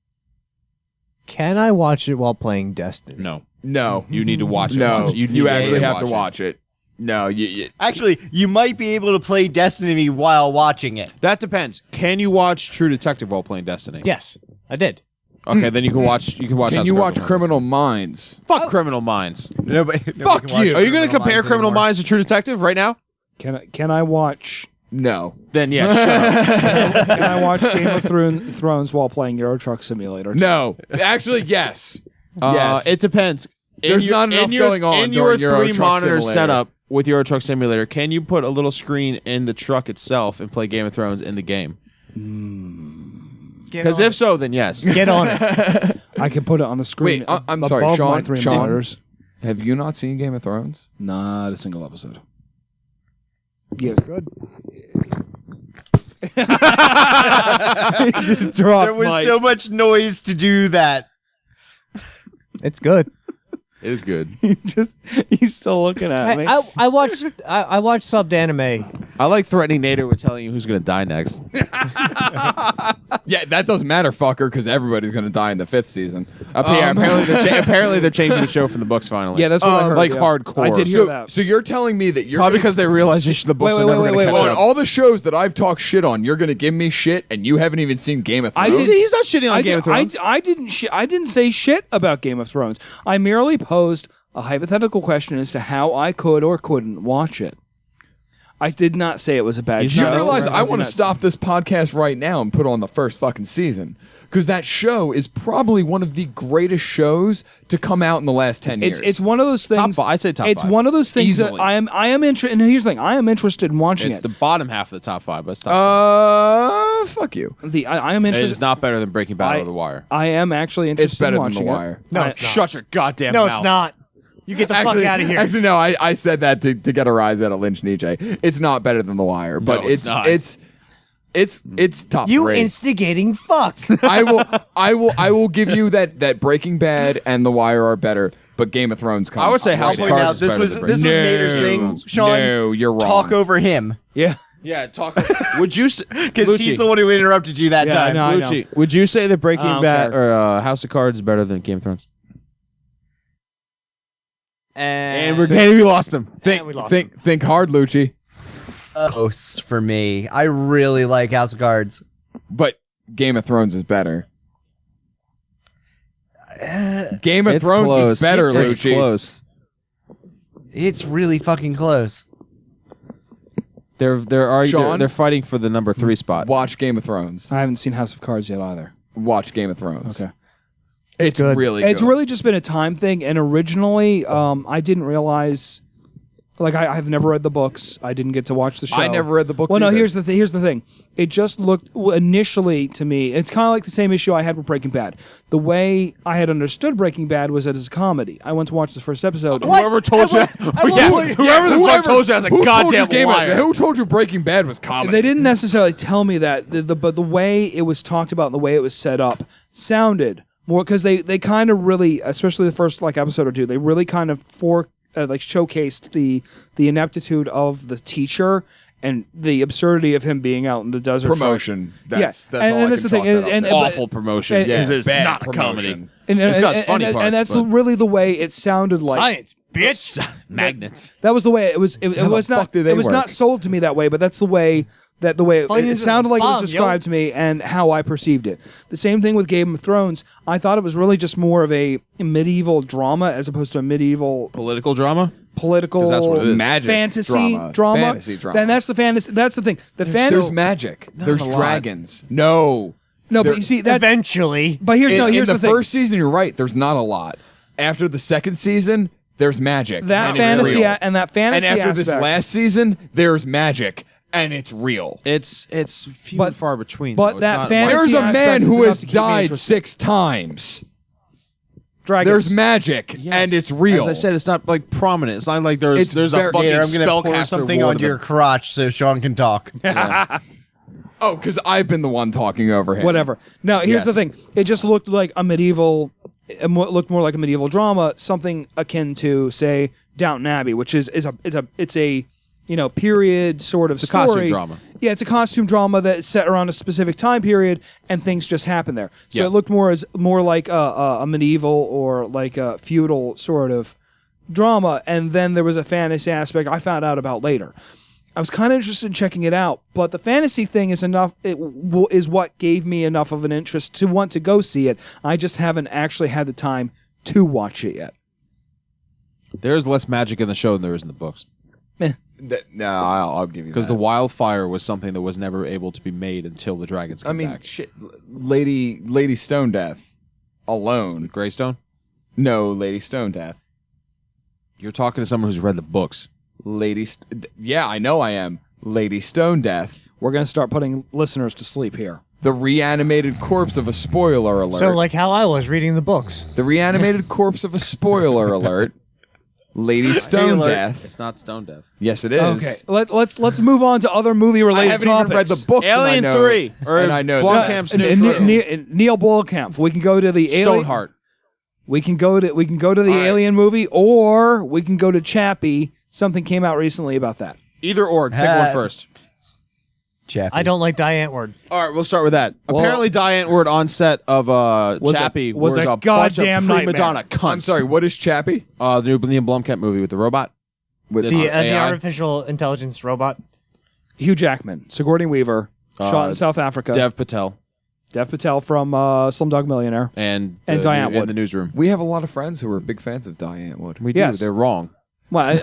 Can I watch it while playing Destiny? No, You need to watch it. no, once. you actually to have to watch it. No, Actually, you might be able to play Destiny while watching it. That depends. Can you watch True Detective while playing Destiny? Yes, I did. Okay, then you can watch. You can watch. Can House you of watch Cards. Criminal Minds? Fuck Criminal Minds. Nobody Fuck can watch you. Are you going to Criminal compare Minds Criminal anymore. Minds to True Detective right now? Can I watch? No. Then yes. Shut up. Can I watch Game of Thrones while playing Euro Truck Simulator? No. Actually, yes. Yes. It depends. There's not enough going on in your during Euro 3 Truck monitor Simulator. setup with Euro Truck Simulator. Can you put a little screen in the truck itself and play Game of Thrones in the game? Because if so, then yes. Get on it. I can put it on the screen. Wait, I'm above sorry, my Sean. 3 Sean? monitors. Have you not seen Game of Thrones? Not a single episode. Yes, good. Just drop There was mic. so much noise to do that. It's good. It is good. He's still looking at me. I watched subbed anime. I like threatening Nader with telling you who's going to die next. Yeah, that doesn't matter, fucker, because everybody's going to die in the 5th season. Apparently they're changing the show from the books finally. Yeah, that's what I heard. like yeah. hardcore. I did hear that. So you're telling me that you're Probably gonna- because they realize the books Wait, are never wait, going wait, to wait, catch on up. all the shows that I've talked shit on, you're going to give me shit, and you haven't even seen Game of I Thrones? did- He's not shitting on Game of Thrones. I didn't say shit about Game of Thrones. I merely posed a hypothetical question as to how I could or couldn't watch it. I did not say it was a bad You show. realize I did want to not- stop this podcast right now and put on the first fucking season. Because that show is probably one of the greatest shows to come out in the last 10 years. It's one of those things. I'd say top It's 5. one of those things Easily. that I am interested. And here's the thing: I am interested in watching It's it. the bottom half of the top 5, but it's top Fuck you. I am five. interested. It's not better than Breaking Bad or The Wire. I am actually interested It's better in than watching The Wire. it. No, I- it's not. Shut your goddamn No, mouth. it's not. You get the fuck out of here. Actually, no. I said that to get a rise out of Lynch Nietzsche. It's not better than The Wire, but it's not. It's top You 3. instigating fuck. I will give you that Breaking Bad and The Wire are better, but Game of Thrones comes. I would say House I'll of point out Cards. this was Nader's thing. Sean, No, you're wrong. talk over him Yeah. Yeah, talk. Would you? because he's the one who interrupted you that Yeah, time. I know. Lucci, would you say that Breaking I don't Bad care. or House of Cards is better than Game of Thrones? And we lost him. Think hard, Lucci. Close for me. I really like House of Cards. But Game of Thrones is better. Game of Thrones is better, It's Lucci. close. It's really fucking close. Sean? They're fighting for the number 3 spot. Watch Game of Thrones. I haven't seen House of Cards yet either. Watch Game of Thrones. Okay. It's good. really good. It's really just been a time thing, and originally, I didn't realize. Like I've never read the books. I didn't get to watch the show. I never read the books Well, no. either. Here's the thing. It just looked initially to me. It's kind of like the same issue I had with Breaking Bad. The way I had understood Breaking Bad was that it's a comedy. I went to watch the first episode. Whoever told you, whoever the fuck told you, I was a Who told you goddamn liar. Who told you Breaking Bad was comedy? They didn't necessarily tell me that, but the way it was talked about and the way it was set up sounded more because they kind of really, especially the first episode or two, they really kind of showcased the ineptitude of the teacher and the absurdity of him being out in the desert. Promotion. That's and all I that's can the thing. chalk that up And- to. Awful promotion. and- Because it's bad not a promotion. comedy. And It's got funny parts, and that's but- really the way it sounded like. Science, bitch. Magnets. That was the way it was. It How the was not. fuck do they It was work? not sold to me that way, but that's the way. It sounded like it was described to me and how I perceived it. The same thing with Game of Thrones. I thought it was really just more of a medieval drama as opposed to a medieval Political drama? political 'Cause that's what it is. Magic fantasy drama. Fantasy drama. Then that's the fantasy. That's the thing. The There's fantasy. magic. There's a lot. dragons. No. No, there- but you see that. Eventually. But here's In the the thing. first season, you're right. There's not a lot. After the second season, there's magic. that and it's fantasy real. and that fantasy And after this aspect. last season, there's magic, and it's real. It's few But- and far between. but though. It's that not fantasy There's a aspect man is who enough has to keep me died interested. 6 times. Dragons. There's magic, Yes. and it's real. As I said, it's not prominent. It's not like there's It's a very- fucking Nader, I'm gonna pour spellcaster something war onto to your them. crotch so Sean can talk. Oh, because I've been the one talking over him. Whatever. Now, here's the Yes. thing. It just looked like a medieval. It looked more like a medieval drama, something akin to, say, Downton Abbey, which is a period sort of It's a story. costume drama. Yeah, it's a costume drama that's set around a specific time period, and things just happen there. So Yeah. it looked more like a medieval or like a feudal sort of drama, and then there was a fantasy aspect I found out about later. I was kind of interested in checking it out, but the fantasy thing is enough. Is what gave me enough of an interest to want to go see it. I just haven't actually had the time to watch it yet. There's less magic in the show than there is in the books. No, I'll give you Because that. the wildfire was something that was never able to be made until the dragons came back. shit. Lady Stone Death alone. Greystone? No, Lady Stone Death. You're talking to someone who's read the books. Yeah, I know I am. Lady Stone Death. We're gonna start putting listeners to sleep here. The reanimated corpse of a spoiler alert. So like how I was reading the books. The reanimated corpse of a spoiler alert. Lady Stone alert. Death. It's not Stone Death. Yes, it is. Okay, let's move on to other movie I related haven't topics. even read the books. Alien and I know, 3. Or and I know Blomkamp's that. new show. Neil Blomkamp. We can go to the Alien. Stoneheart. We can go to the Alien movie, or we can go to Chappie. Something came out recently about that. Either or. Pick one first. Chappie. I don't like Diane Ward. All right, we'll start with that. Well- Apparently, Diane Ward on set of Chappie was a bunch goddamn of prima donna cunts. I'm sorry, what is Chappie? The new Neil Blomkamp movie with the robot. With It's The AI. artificial intelligence robot. Hugh Jackman, Sigourney Weaver, shot in South Africa. Dev Patel Dev Patel from Slumdog Millionaire. and Diane in Wood. the newsroom. We have a lot of friends who are big fans of Diane Wood. We Yes. do. They're wrong. Well,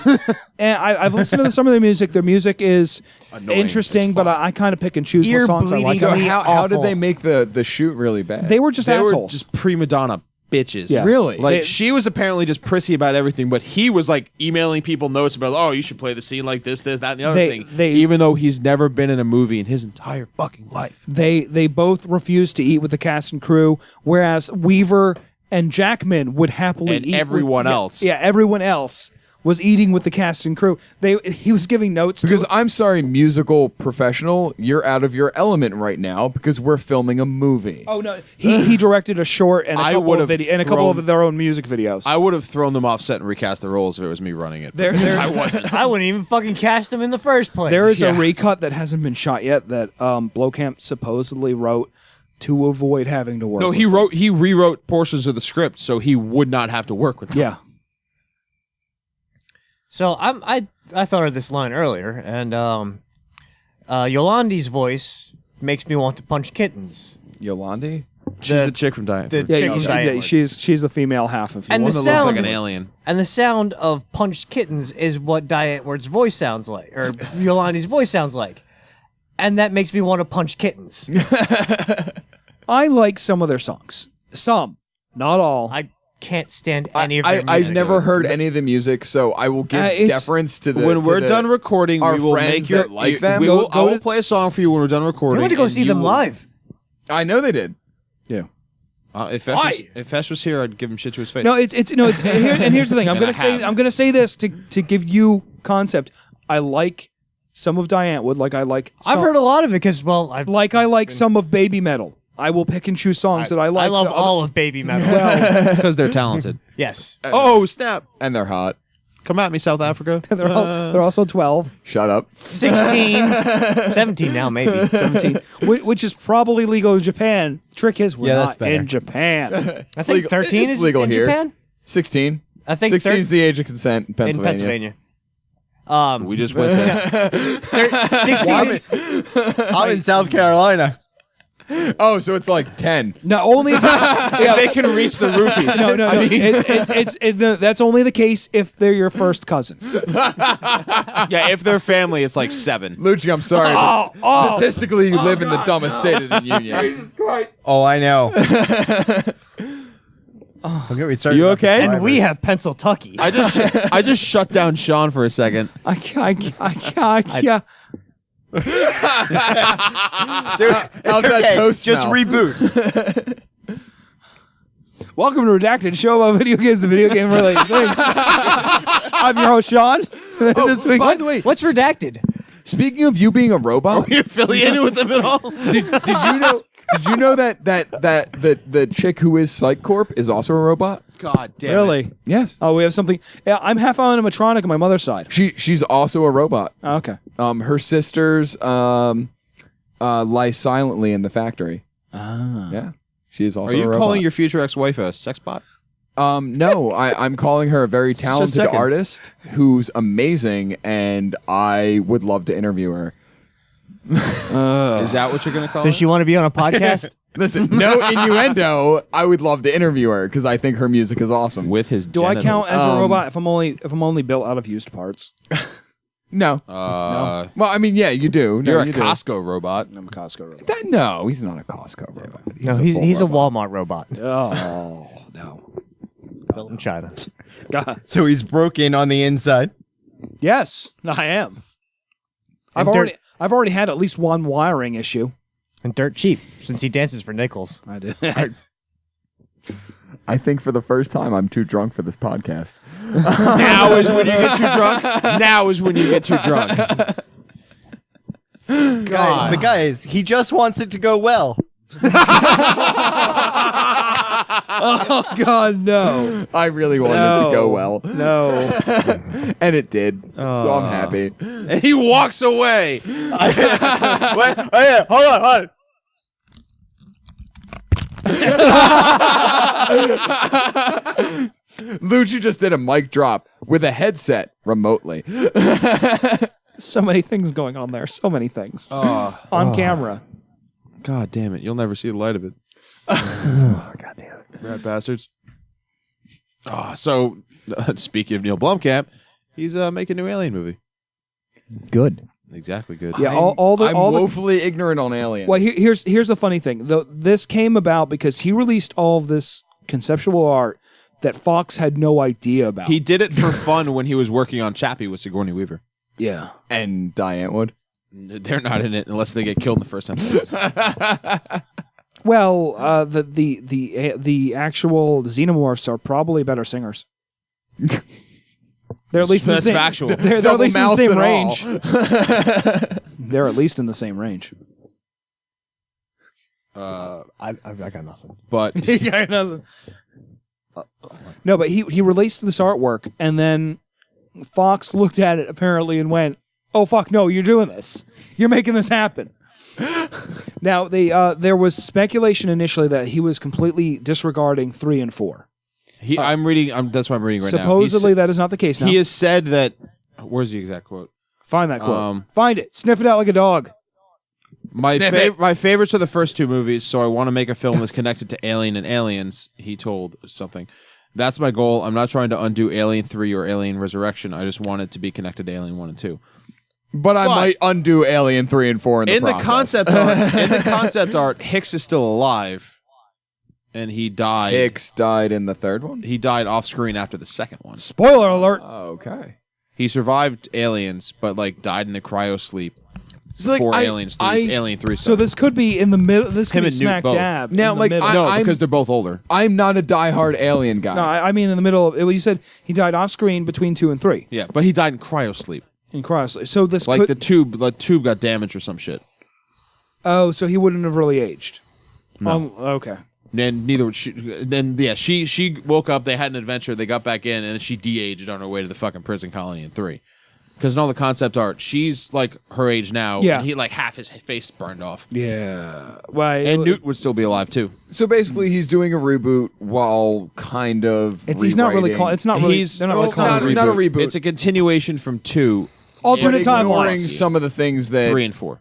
and I've listened to some of their music. Their music is Annoying interesting, as but fuck. I kind of pick and choose Ear what songs I like. bleeding. So Really how did awful. they make the shoot really bad? They were just They assholes. were just prima donna bitches. Yeah. Really? Like They- she was apparently just prissy about everything, but he was like emailing people notes about, oh, you should play the scene like this, that, and the other They- thing. they- Even though he's never been in a movie in his entire fucking life. They both refused to eat with the cast and crew, whereas Weaver and Jackman would happily And eat everyone else. Yeah, everyone else was eating with the cast and crew. He was giving notes Because to I'm sorry, musical professional, you're out of your element right now because we're filming a movie. Oh no, he directed a short and a I couple would've of and a couple thrown- of their own music videos. I would have thrown them off set and recast the roles if it was me running it. I wasn't. I wouldn't even fucking cast him in the first place. There is Yeah. a recut that hasn't been shot yet that Blomkamp supposedly wrote to avoid having to work. No, with he rewrote portions of the script so he would not have to work with them. Yeah. So I thought of this line earlier, and Yolandi's voice makes me want to punch kittens. Yolandi? She's the chick from Diane. the Yeah, chick from Diane. she's the female half of you. And One the that looks like sound- an alien. And the sound of punched kittens is what Diane Ward's voice sounds like, or Yolandi's voice sounds like. And that makes me want to punch kittens. I like some of their songs. Some, not all. I can't stand any of their music. I've never heard any of the music, so I will give It's- deference to the. When to we're the- done recording, our we will friends make your that like you- them. we Go- will, go I will to- play a song for you when we're done recording. You want to go and see you them will- live. I know they did. Yeah. If Fesh was here, I'd give him shit to his face. No, it's and here's the thing. And I I'm gonna say this to give you concept. I like some of Diane Wood, like I like. I've heard a lot of it because, well, I like some of Baby Metal. I will pick and choose songs that I like. I love all of Baby Metal. it's because they're talented. Yes. Oh snap! And they're hot. Come at me, South Africa. They're also 12, Shut up. 16, 17 now, maybe. 17, which is probably legal in Japan. Trick is we're Yeah, that's not better. in Japan. I think 13 it's is legal in here. Japan? 16. I think 16 is the age of consent in in Pennsylvania. Pennsylvania. We just went there. 16 is, I'm in South Carolina. Oh, so it's like 10. No, only If they can reach the roofies. no. That's only the case if they're your first cousin. Yeah, if they're family, it's like 7. Lucci, I'm sorry. but statistically, you live in the dumbest state of the union. Oh, I know. Okay, we started You about the okay? and we drivers. have Pennsyltucky. I just shut down Sean for a second. I can't. Dude, it's How's that okay. toast Just smell? reboot. Welcome to Redacted, show about video games and video game related things. I'm your host, Sean. This week, By the way, What's redacted? speaking of you being a robot, You affiliated with them at all? did you know? Did you know that the chick who is Psych Corp is also a robot? God damn it. really? Yes. Oh, we have something. Yeah, I'm half animatronic on my mother's side. She's also a robot. Oh, okay. Her sisters lie silently in the factory. Ah. Yeah. She is also Are a you robot. calling your future ex-wife a sex bot? No, I'm calling her a very talented second. artist who's amazing, and I would love to interview her. Is that what you're going to call Does her? she want to be on a podcast? Listen, no innuendo. I would love to interview her because I think her music is awesome. With his Do I count as Um, a robot if I'm only built out of used parts? No. No. Well, I mean, yeah, you do. No, You're a you do. Costco robot. I'm a Costco robot. No, he's not a Costco robot. No, full he's a robot. Walmart robot Oh no. built in China. God. So he's broken on the inside. Yes, I am. And I've already had at least one wiring issue. And dirt cheap, since he dances for nickels. I did. I think for the first time, I'm too drunk for this podcast. Now is when you get too drunk. Now is when you get too drunk. Guys, he just wants it to go well. Oh God, no, I really wanted it to go well, no. and it did. So I'm happy. And he walks away. Wait, oh yeah, hold on. Lucci just did a mic drop with a headset remotely. So many things going on there. So many things on camera. God damn it. You'll never see the light of it. God damn it. Rat bastards. So, speaking of Neil Blomkamp, he's making a new Alien movie. Good. Exactly good. Yeah, all the I'm woefully ignorant on Alien. Well, here's the funny thing. This came about because he released all of this conceptual art that Fox had no idea about. He did it for fun when he was working on Chappie with Sigourney Weaver. yeah. And Diane Wood. They're not in it unless they get killed in the first episode. Well, the actual xenomorphs are probably better singers. They're at least in the That's same, factual. They're at Double least in the mouth same and all. range. They're at least in the same range. I got nothing. But No, but he released this artwork, and then Fox looked at it apparently and went, "Oh fuck, no, you're doing this. You're making this happen." Now, there was speculation initially that he was completely disregarding 3 and 4. I'm reading. That's what I'm reading right now. Supposedly, that is not the case now. He has said that. Where's the exact quote? Find that quote. Find it. Sniff it out like a dog. My favorites are the first 2 movies, so I want to make a film that's connected to Alien and Aliens. He told something. That's my goal. I'm not trying to undo Alien 3 or Alien Resurrection. I just want it to be connected to Alien 1 and 2. But I might undo Alien 3 and 4 in the process. In the concept art, Hicks is still alive, and he died. Hicks died in the third one? He died off screen after the second one. Spoiler alert. Okay. He survived Aliens, but died in the cryo sleep. So, like, Alien 3. So this could be in the middle. This could Him be and Newt smack both. dab. Now, in the like, middle. No, I'm- because they're both older. I'm not a diehard Alien guy. No, I mean in the middle. You said he died off screen between 2 and 3 Yeah, but he died in cryo sleep. in Crossley. So this Like could. the tube got damaged or some shit. Oh, so he wouldn't have really aged. No. Okay. And neither would she. Then she woke up. They had an adventure. They got back in, and then she de-aged on her way to the fucking prison colony in 3. Because in all the concept art, she's like her age now. Yeah. And he half his face burned off. Yeah. Well, And Newt would still be alive too. So basically, he's doing a reboot while kind of he's not really rewriting. called. It's not really. He's they're not well, really calling it not a reboot. It's a continuation from 2, alternate ignoring timelines. some of the things that 3, and 4.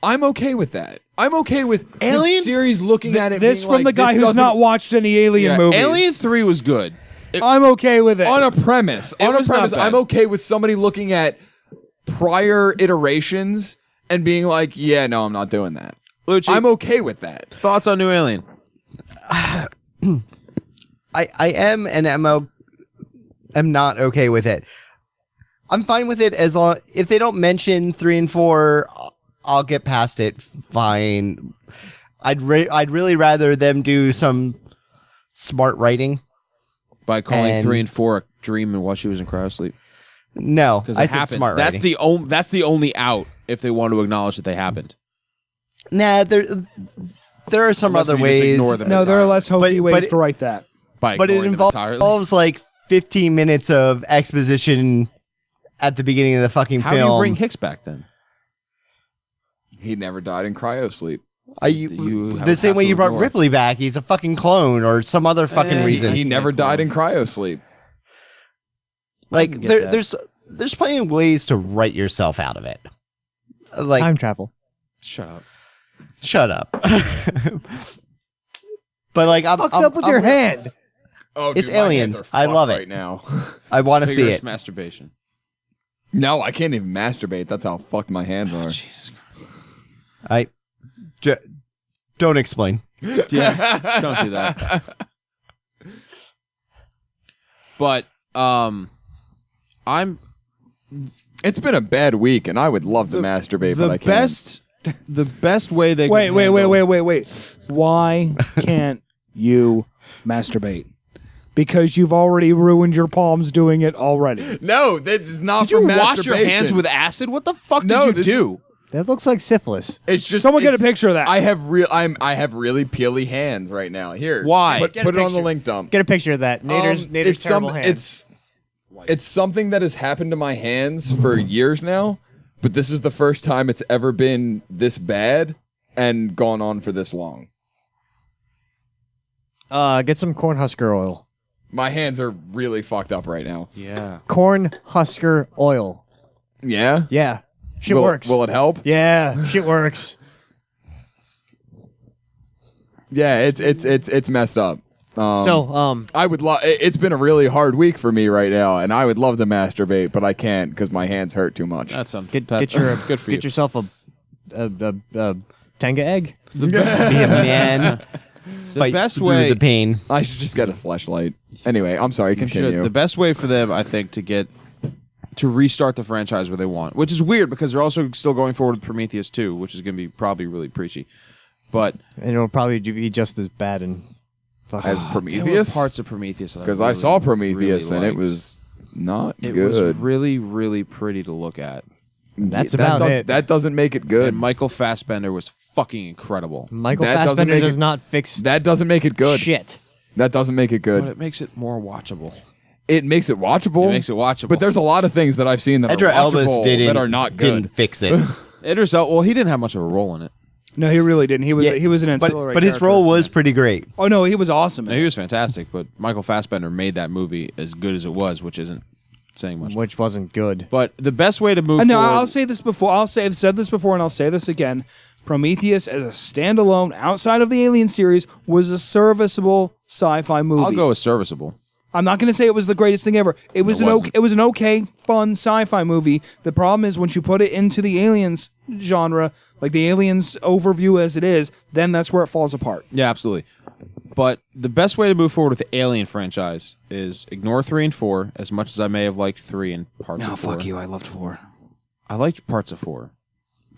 I'm okay with that. I'm okay with Alien? the series looking at it. This being from like, the guy this who's doesn't- not watched any Alien movies. Alien 3 was good. I'm okay with it. on a premise. On a was not premise, bad. I'm okay with somebody looking at prior iterations and being like, "Yeah, no, I'm not doing that." Lucci, I'm okay with that. thoughts on New Alien? I am and am not okay with it. I'm fine with it as long if they don't mention 3 and 4. I'll get past it. Fine. I'd really rather them do some smart writing. By calling And- 3 and 4 a dream and while she was in cryosleep. No, Because I it said happens. smart That's writing. that's the only out if they want to acknowledge that they happened. Nah, there are some Unless other we just ways. ignore them. no, there are less hokey But- ways but- to write that. By But it ignoring them entirely. involves like 15 minutes of exposition at the beginning of the fucking How do film. you bring Hicks back then? He never died in cryosleep. You The same have way to you brought ignore. Ripley back, he's a fucking clone or some other fucking reason. He never died in cryosleep. Like can get that. there's plenty of ways to write yourself out of it. Like Time travel. Shut up. shut up. But like I'm Fucks up with your hand. Oh, It's dude, my hands Aliens. are I fucked love it. right now. I want to see Vigorous it. masturbation. No, I can't even masturbate. That's how fucked my hands are. Jesus Christ. Don't explain. Yeah, don't do that. But I'm It's been a bad week, and I would love to masturbate, but I can't. the best way they Wait. can handle- Why can't you masturbate? Because you've already ruined your palms doing it already. No, that's not Did you for wash your hands masturbation. with acid? What the fuck No, did you this- do? That looks like syphilis. It's just Someone get a it's- picture of that. I have really peely hands right now. Here, Why? Put Get a it on the picture. link dump. Get a picture of that. Nader's it's terrible hand. It's something that has happened to my hands for years now, but this is the first time it's ever been this bad and gone on for this long. Get some corn husker oil. My hands are really fucked up right now. Yeah. Corn husker oil. Yeah, Yeah. Shit will, works. Will it help? Yeah, shit works. Yeah, it's messed up. I would love. It's been a really hard week for me right now, and I would love to masturbate, but I can't because my hands hurt too much. That's Get good for you. Get yourself a Tenga egg. Be a man. Fight best through way- the pain. I should just get a fleshlight. Anyway, I'm sorry. Continue. The best way for them, I think, to restart the franchise where they want, which is weird because they're also still going forward with Prometheus 2, which is going to be probably really preachy. But And it'll probably be just as bad and fucking. As there were Prometheus, parts of Prometheus that because I I saw really, Prometheus really and it liked. was not It good. was really, really pretty to look at. That's That about does- it. That doesn't make it good. And Michael Fassbender was fucking incredible. Michael that doesn't Fassbender make does it- not fix That doesn't make it good. shit. That doesn't make it But good. it makes it more watchable. It makes it watchable. It makes it watchable. But there's a lot of things that I've seen that Edgar are watchable Elbas didn't that are not good. didn't fix it. Idris Elba, well, he didn't have much of a role in it. No, he really didn't. He was Yeah, he was an ancillary. but his character. role was pretty great. Oh no, he was awesome. No, he was fantastic, but Michael Fassbender made that movie as good as it was, which isn't saying much. Which wasn't good. But the best way to move No, forward... I'll say this before. I've said this before, and I'll say this again. Prometheus, as a standalone, outside of the Alien series, was a serviceable sci-fi movie. I'll go with serviceable. I'm not going to say it was the greatest thing ever. It was wasn't. it was an okay, fun sci-fi movie. The problem is once you put it into the Aliens genre, like the Aliens overview as it is, then that's where it falls apart. Yeah, absolutely. But the best way to move forward with the Alien franchise is ignore 3 and 4, as much as I may have liked 3 and parts No, of 4. fuck you. I loved 4. I liked parts of 4.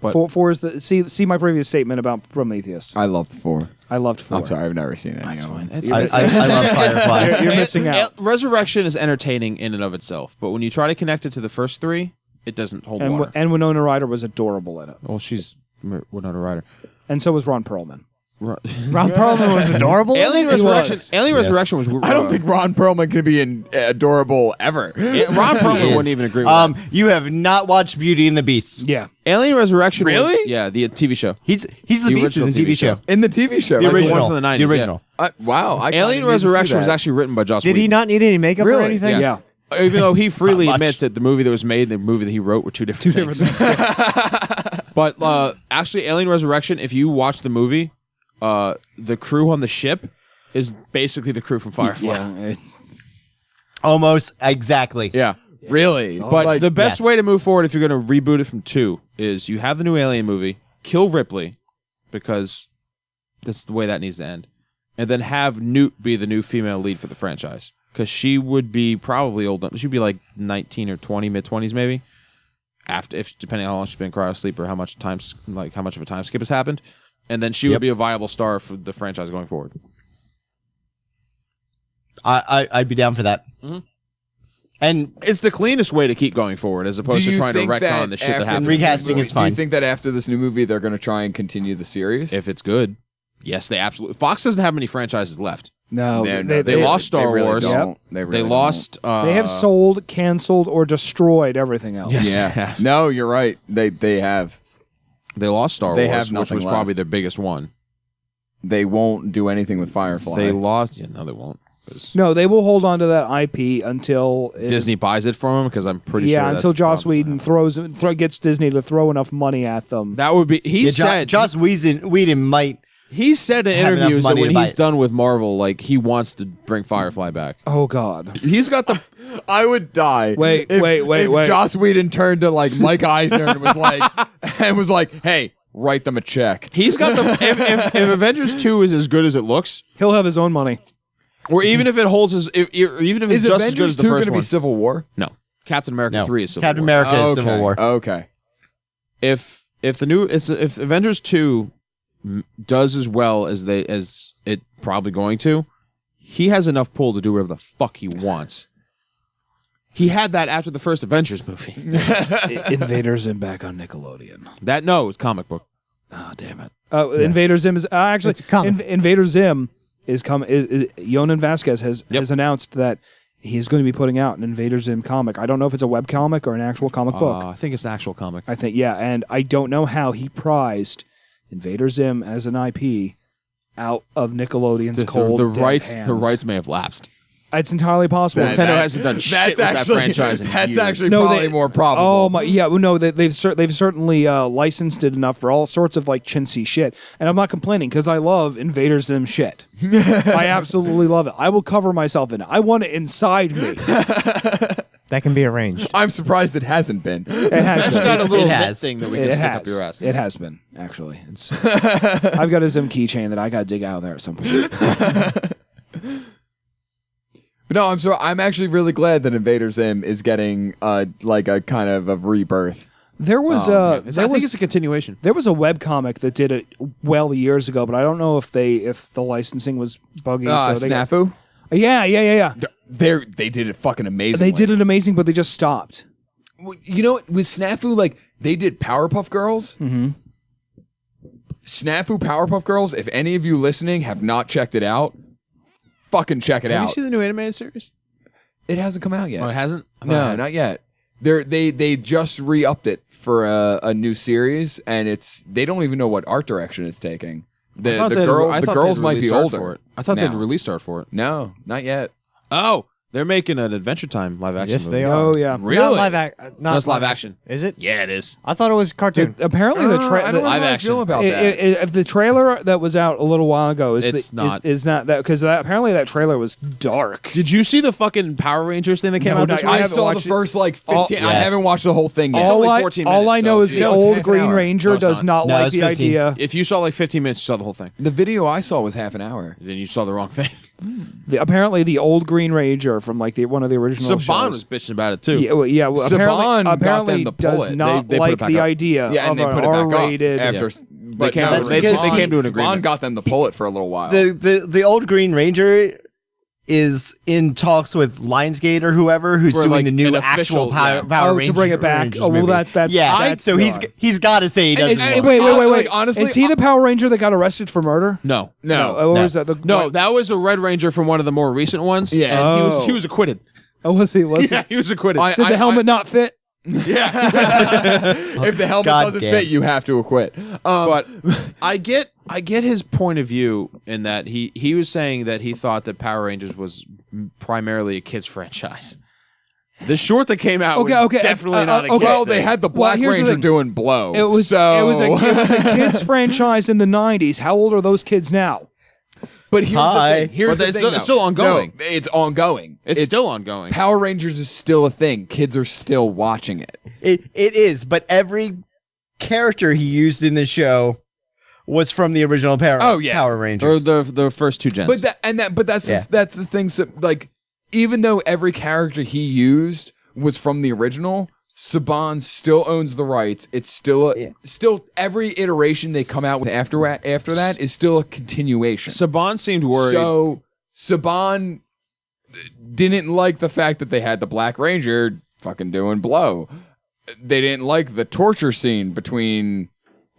But 4 is the see my previous statement about Prometheus. I loved 4. I loved 4. I'm sorry, I've never seen any of them. I love Firefly. You're missing out. Resurrection is entertaining in and of itself, but when you try to connect it to the first 3, it doesn't hold water. And Winona Ryder was adorable in it, Well, she's Winona Ryder. and so was Ron Perlman. Ron Perlman was adorable. Alien He Resurrection. was. Alien Resurrection was. I don't think Ron Perlman can be adorable ever. Ron Perlman He is. wouldn't even agree with that. You have not watched Beauty and the Beast. Yeah, Alien Resurrection. Was, Really? yeah, the TV show. He's the The Beast in the original TV show. In the TV show. The Like the one original. from the 90s, The original. Wow. I Alien Resurrection was actually written by Joss Did he Whedon. not need any makeup or Really? anything? yeah. Even though he freely Not much. admits that the movie that was made and the movie that he wrote were two different things. But actually, Alien Resurrection, if you watch the movie, the crew on the ship is basically the crew from Firefly. Yeah. Almost exactly. Yeah. Really? But the best yes. way to move forward if you're going to reboot it from 2 is you have the new Alien movie, kill Ripley, because that's the way that needs to end, and then have Newt be the new female lead for the franchise. Because she would be probably old. She'd be like 19 or 20, mid-20s maybe. Depending on how long she's been cryosleep or how much of a time skip has happened. And then she would be a viable star for the franchise going forward. I'd be down for that. Mm-hmm. And It's the cleanest way to keep going forward as opposed to trying to retcon the shit that happened. Recasting is fine. Do you think that after this new movie, they're going to try and continue the series? If it's good. Yes, they absolutely... Fox doesn't have many franchises left. No, they lost Star really Wars. don't. Yep. They, really They don't. lost... they have sold, canceled, or destroyed everything else. Yes. Yeah. No, you're right. They have. They lost Star They Wars, have which nothing was left. probably their biggest one. They won't do anything with Firefly. They lost... Yeah, no, they won't. 'Cause No, they will hold on to that IP until it is- Disney buys it from them because I'm pretty sure that's until Joss probably Whedon gets Disney to throw enough money at them. That would be... He said... Joss Whedon might. He said in have enough interviews that money when to buy he's it. done with Marvel, like, he wants to bring Firefly back. Oh God. He's got the... I would die. Wait, if Joss Whedon turned to like Mike Eisner and was like, "Hey, write them a check." He's got the... if Avengers 2 is as good as it looks, He'll have his own money. or even if it holds as... even if it's Is just as good as Avengers the 2 first going to one. be Civil War? No. Captain America No. 3 is Civil Captain War. America is Civil War. Okay. If Avengers 2 does as well as it probably going to, he has enough pull to do whatever the fuck he wants. He had that after the first Avengers movie. Invader Zim back on Nickelodeon. It's comic book. Oh damn it. Invader Zim is actually It's a comic. Invader Zim is coming. Yonan Vasquez has announced that he's going to be putting out an Invader Zim comic. I don't know if it's a web comic or an actual comic book. I think it's an actual comic. I think and I don't know how he prized Invader Zim as an IP out of Nickelodeon's cold the dead rights hands. the rights may have lapsed. It's entirely possible. Nintendo hasn't done shit with that franchise in That's years. actually No, probably more probable. Oh my, yeah, well, no, they've certainly licensed it enough for all sorts of like chintzy shit, and I'm not complaining because I love Invader Zim shit. I absolutely love it. I will cover myself in it. I want it inside me. That can be arranged. I'm surprised it hasn't been. It has It's been. got a little It net has. thing that we It can stick has. up your ass. It has been actually. I've got a Zim keychain that I got to dig out of there at some point. But no, I'm actually really glad that Invader Zim is getting like a kind of a rebirth. There was I there think was it's a continuation. there was a webcomic that did it well years ago, but I don't know if the licensing was buggy. So they got- Snafu. yeah. They did it fucking amazing. They did it amazing, but they just stopped. You know what? With Snafu, like they did Powerpuff Girls. Mm-hmm. Snafu Powerpuff Girls. If any of you listening have not checked it out, fucking check it Have out. you seen the new animated series? It hasn't come out yet. Oh, it hasn't. No, not yet. They just re-upped it for a new series, and they don't even know what art direction it's taking. The girls might be older. I thought now. they'd released art for it. No, not yet. Oh, they're making an Adventure Time live action. Yes, movie. they are. Oh yeah. Not live No, it's live action. Is it? Yeah, it is. I thought it was cartoon. Apparently the I don't trailer. know how I live feel action. about that. If the trailer that was out a little while ago is not that because apparently that trailer was dark. Did you see the fucking Power Rangers thing that came No, out this no, week? I I haven't saw the watched it. first like 15. Yeah. I haven't watched the whole thing yet. only all 14 I minutes, know so is it's- the No, it's old half an Green hour. Ranger No, it's does not No, like it's the 15. idea. If you saw like 15 minutes, you saw the whole thing. The video I saw was half an hour. Then you saw the wrong thing. Apparently the old Green Ranger from like one of the original Saban shows. was bitching about it too. Yeah, well, Saban got apparently them to pull does it. not They put it like back the up. idea Yeah, of and they an put it back R-rated. up after. But came- no, That's they because came to an Saban agreement. got them to pull it for a little while. The old Green Ranger is in talks with Lionsgate or whoever who's For, doing like, the new an actual official- Power, yeah. Power Ranger. to bring it back. Rangers Oh well, movie. that's yeah. that's So gone. he's got to say he doesn't. and- want Wait. Like, honestly, is he the Power Ranger that got arrested for murder? No. no. Or No. was that the No, that was a Red Ranger from one of the more recent ones. Yeah. and Oh. he was acquitted. Oh, was he? Was Yeah, he was acquitted. Did the helmet not fit? if the helmet God doesn't damn. fit, you have to acquit. But I get his point of view in that he was saying that he thought that Power Rangers was primarily a kids franchise. The short that came out was definitely not a okay. kids Well, thing. they had the Well, Black here's the Ranger thing. doing blow. It was a kids franchise in the '90s. How old are those kids now? But here's Hi. the thing. Here's But the it's thing, still- it's still ongoing. No, it's ongoing. It's still ongoing. Power Rangers is still a thing. Kids are still watching it. It is, but every character he used in the show was from the original Power or Rangers. the first two gens. But that's Yeah. that's the thing. So, like, even though every character he used was from the original, Saban still owns the rights. It's still still every iteration they come out with after that is still a continuation. Saban seemed worried. So Saban didn't like the fact that they had the Black Ranger fucking doing blow. They didn't like the torture scene between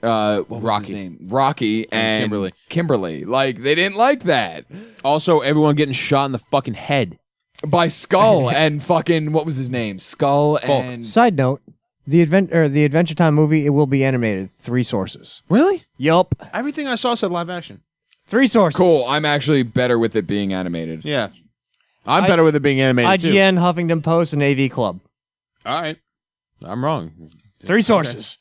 what was Rocky. his name? Rocky and Kimberly. Like, they didn't like that. Also, everyone getting shot in the fucking head. By Skull and fucking what was his name? Skull and Side note: the Adventure Time movie, it will be animated. 3 sources. Really? Yup. Everything I saw said live action. 3 sources. cool. I'm actually better with it being animated. Yeah. I'm better with it being animated too. IGN, Huffington Post, and AV Club. All right. I'm wrong. 3 sources.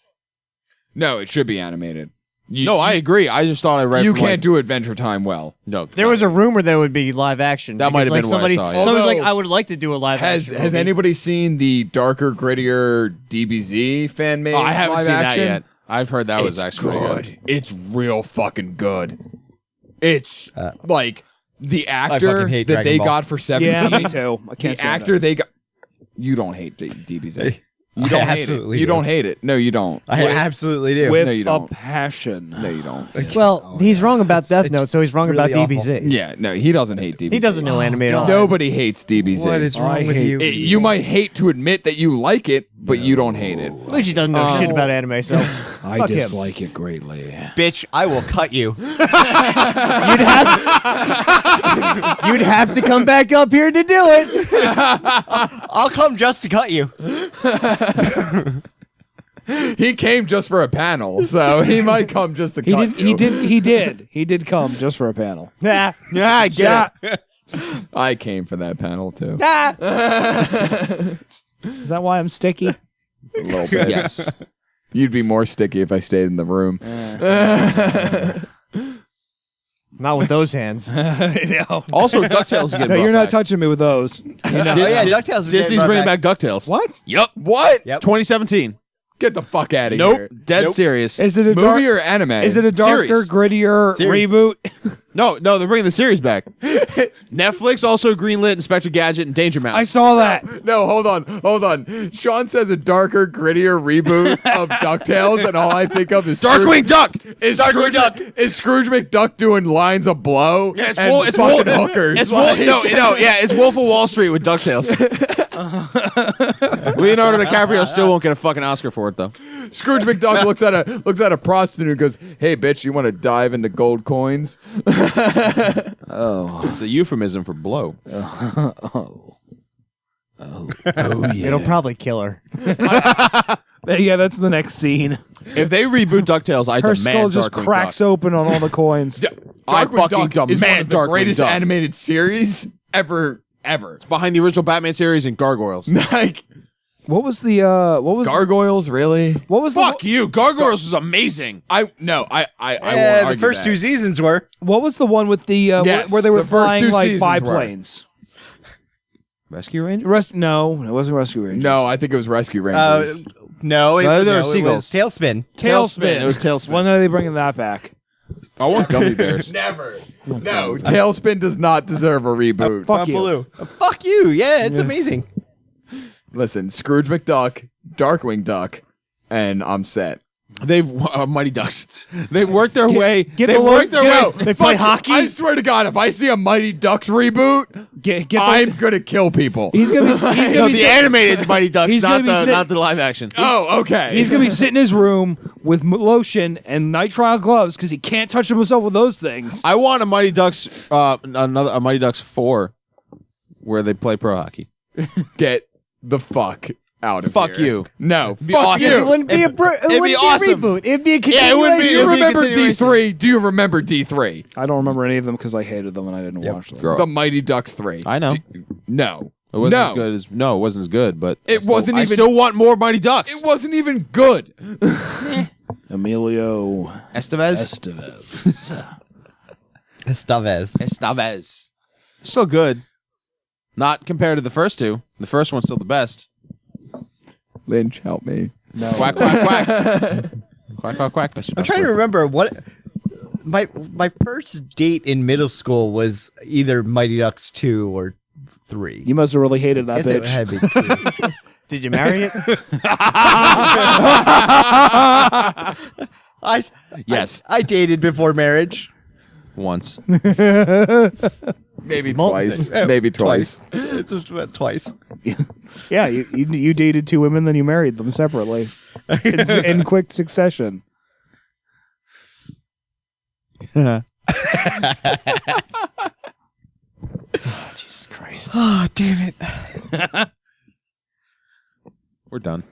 No, it should be animated. No, I agree. I just thought I read. You from, can't like, do Adventure Time well. No, There was a rumor that it would be live action. That might because, have been what I somebody. saw, yeah. Somebody's like, Although- I would like to do a live Has action. Has movie. anybody seen the darker, grittier DBZ fan made? Oh, I haven't live seen action? that yet. I've heard that was It's actually good. It's real fucking good. It's like the fucking actor hate that Dragon they Ball. got for 17. Yeah, me too. I can't The say actor that. they got. You don't hate DBZ. You I don't hate it. absolutely You do. don't hate it. No, you don't. I absolutely do. with No, you a don't. passion. No, you don't. Well, he's wrong about Death it's Note, so he's wrong really about awful. DBZ. Yeah, no, he doesn't hate DBZ. He doesn't know anime at all. God. Nobody hates DBZ. What is wrong with hate you? You might hate to admit that you like it, but you don't hate it. At least he doesn't know shit about anime, so I fuck him. dislike it greatly. Bitch, I will cut you. You'd have to come back up here to do it. I'll come just to cut you. He came just for a panel, so he might come just to He cut did. you. He did come just for a panel. Nah. Yeah, I get it. I came for that panel too. Nah. Is that why I'm sticky? A little bit. Yes. You'd be more sticky if I stayed in the room. Not with those hands. I know. Also, DuckTales is getting No, brought you're not back. touching me with those. Oh yeah, DuckTales is Disney's getting bringing brought back DuckTales. What? Yep. What? Yep. 2017. Get the fuck out of Nope. here. Dead serious. Is it a Movie or anime? Is it a darker, Series. grittier Series. reboot? No, they're bringing the series back. Netflix also greenlit Inspector Gadget and Danger Mouse. I saw that. No, hold on. Sean says a darker, grittier reboot of DuckTales, and all I think of is Darkwing Duck. Is Darkwing Scrooge, Duck. Is Scrooge McDuck doing lines of blow? Yeah, it's and Wolf. It's fucking Wolf. hookers. It's Like- Wolf. Yeah, it's Wolf of Wall Street with DuckTales. Leonardo DiCaprio still won't get a fucking Oscar for it though. Scrooge McDuck looks at a prostitute and goes, "Hey, bitch, you want to dive into gold coins?" It's a euphemism for blow. It'll probably kill her. Yeah, that's the next scene. If they reboot DuckTales, I Her demand skull just Darkwing cracks Duck. open on all the coins. I Darkwing fucking Duck is one demand of the Darkwing greatest Duck. animated series ever. Behind the original Batman series and Gargoyles. Like What was the gargoyles, really? what was Fuck you! Gargoyles was amazing. I won't the argue first that. 2 seasons were. what was the one with the Yes, where they were the first flying 2 like seasons biplanes? Rescue Rangers. No, it wasn't Rescue Rangers. No, I think it was Rescue Rangers. No, it, No, they were no, it seagulls. was Tailspin. Tailspin. It was Tailspin. When are they bringing that back? I want gummy bears. Never. No, Tailspin does not deserve a reboot. Fuck you. Baloo. Fuck you. Yeah, it's amazing. Listen, Scrooge McDuck, Darkwing Duck, and I'm set. They've Mighty Ducks. They've worked their way. get They've the worked their No, way. They play fuck, hockey? I swear to God, if I see a Mighty Ducks reboot, Get the, I'm gonna kill people. he's gonna be he's gonna No, be the sit- animated Mighty Ducks, he's not gonna be not the live action. Oh, okay. he's gonna be sitting in his room with lotion and nitrile gloves because he can't touch himself with those things. I want a Mighty Ducks, a Mighty Ducks 4, where they play pro hockey. Get the fuck out of Fuck here. you. No, Be fuck awesome. you. It wouldn't be a awesome. reboot. It'd be a Yeah, it would be- Do continuation. you it'd be a remember continuation. D3? Do you remember D3? I don't remember any of them because I hated them and I didn't watch them. Grow The up. Mighty Ducks 3. I know. No. It wasn't no. as good as it wasn't as good, but It wasn't I even- still want more Mighty Ducks. It wasn't even good. Emilio Estevez. Estevez. Estevez. Still good. Not compared to the first two. The first one's still the best. Lynch, help me. No. Quack, quack, quack. Quack, quack, quack. Mr. I'm trying to Duster. remember what my first date in middle school was either Mighty Ducks 2 or 3. You must have really hated that Guess it bitch. had to be 2. Did you marry it? Yes. I dated before marriage. Once. Maybe twice. Maybe twice. It's just about twice. Yeah, you dated 2 women, then you married them separately in quick succession. Jesus Christ! Oh, damn it. We're done.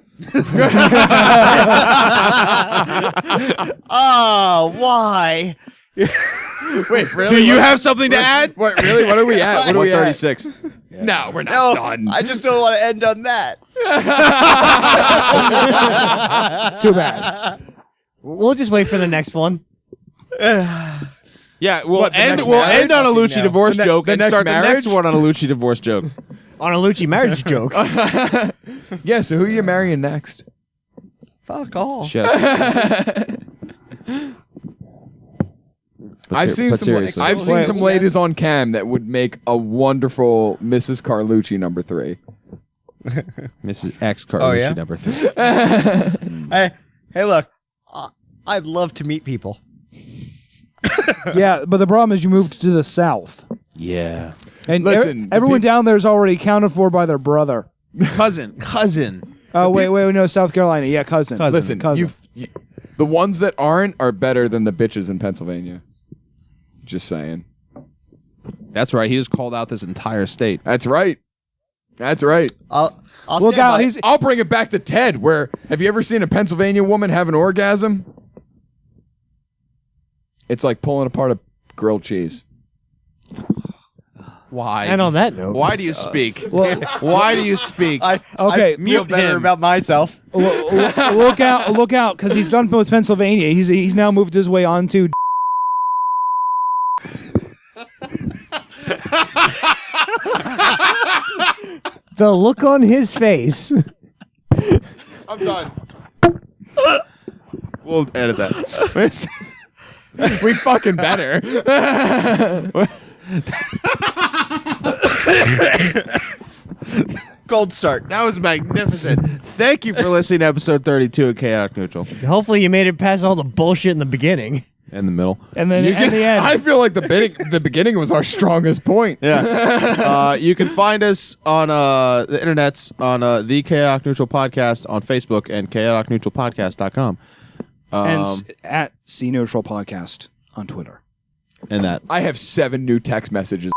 Oh, why? Wait, really? Do you have something to add? What, really? What are we at? What are we at? 136. No, we're not No, done. I just don't want to end on that. Too bad. We'll just wait for the next one. Yeah, we'll What, the end next we'll marriage? end on a Lucci No. divorce The joke and next start the marriage? next one on a Lucci divorce joke. On a Lucci marriage joke. Yeah, so who are you marrying next? Fuck all. Shit. I've seen Wait, some yes. ladies on cam that would make a wonderful Mrs. Carlucci number 3. Mrs. X Carlucci Oh, yeah? number 3. Hey, look. I'd love to meet people. Yeah, but the problem is you moved to the south, Yeah. and Listen, the everyone peop- down there is already accounted for by their brother. Cousin. Oh wait, no, South Carolina. Yeah, cousin. Cousin. Listen, the ones that aren't are better than the bitches in Pennsylvania. Just saying. That's right. He just called out this entire state. That's right. That's right. I'll Look stand out! by- He's I'll bring it back to Ted, where have you ever seen a Pennsylvania woman have an orgasm? It's like pulling apart a grilled cheese. Why? And on that note, Why do you speak? well, Why do you speak? I Okay, feel mute better him. about myself. look out! Because he's done with Pennsylvania. He's now moved his way on to. the look on his face. I'm done. We'll edit that. We fucking better. Gold start. That was magnificent. Thank you for listening to episode 32 of Chaotic Neutral. Hopefully you made it past all the bullshit in the beginning. In the middle. And then in the end, I feel like the beginning was our strongest point. Yeah. You can find us on the internets on the Chaotic Neutral Podcast on Facebook and chaoticneutralpodcast.com. and at C Neutral Podcast on Twitter. And that. I have 7 new text messages.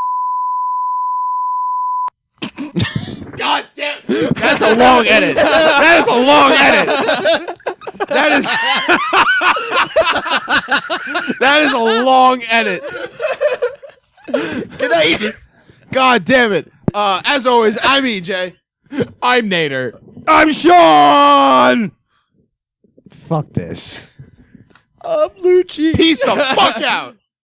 God damn. That's a long edit. That is a long edit. That is a long edit. Good night. God damn it. As always, I'm EJ. I'm Nader. I'm Sean! Fuck this. I'm Lucci. Peace the fuck out.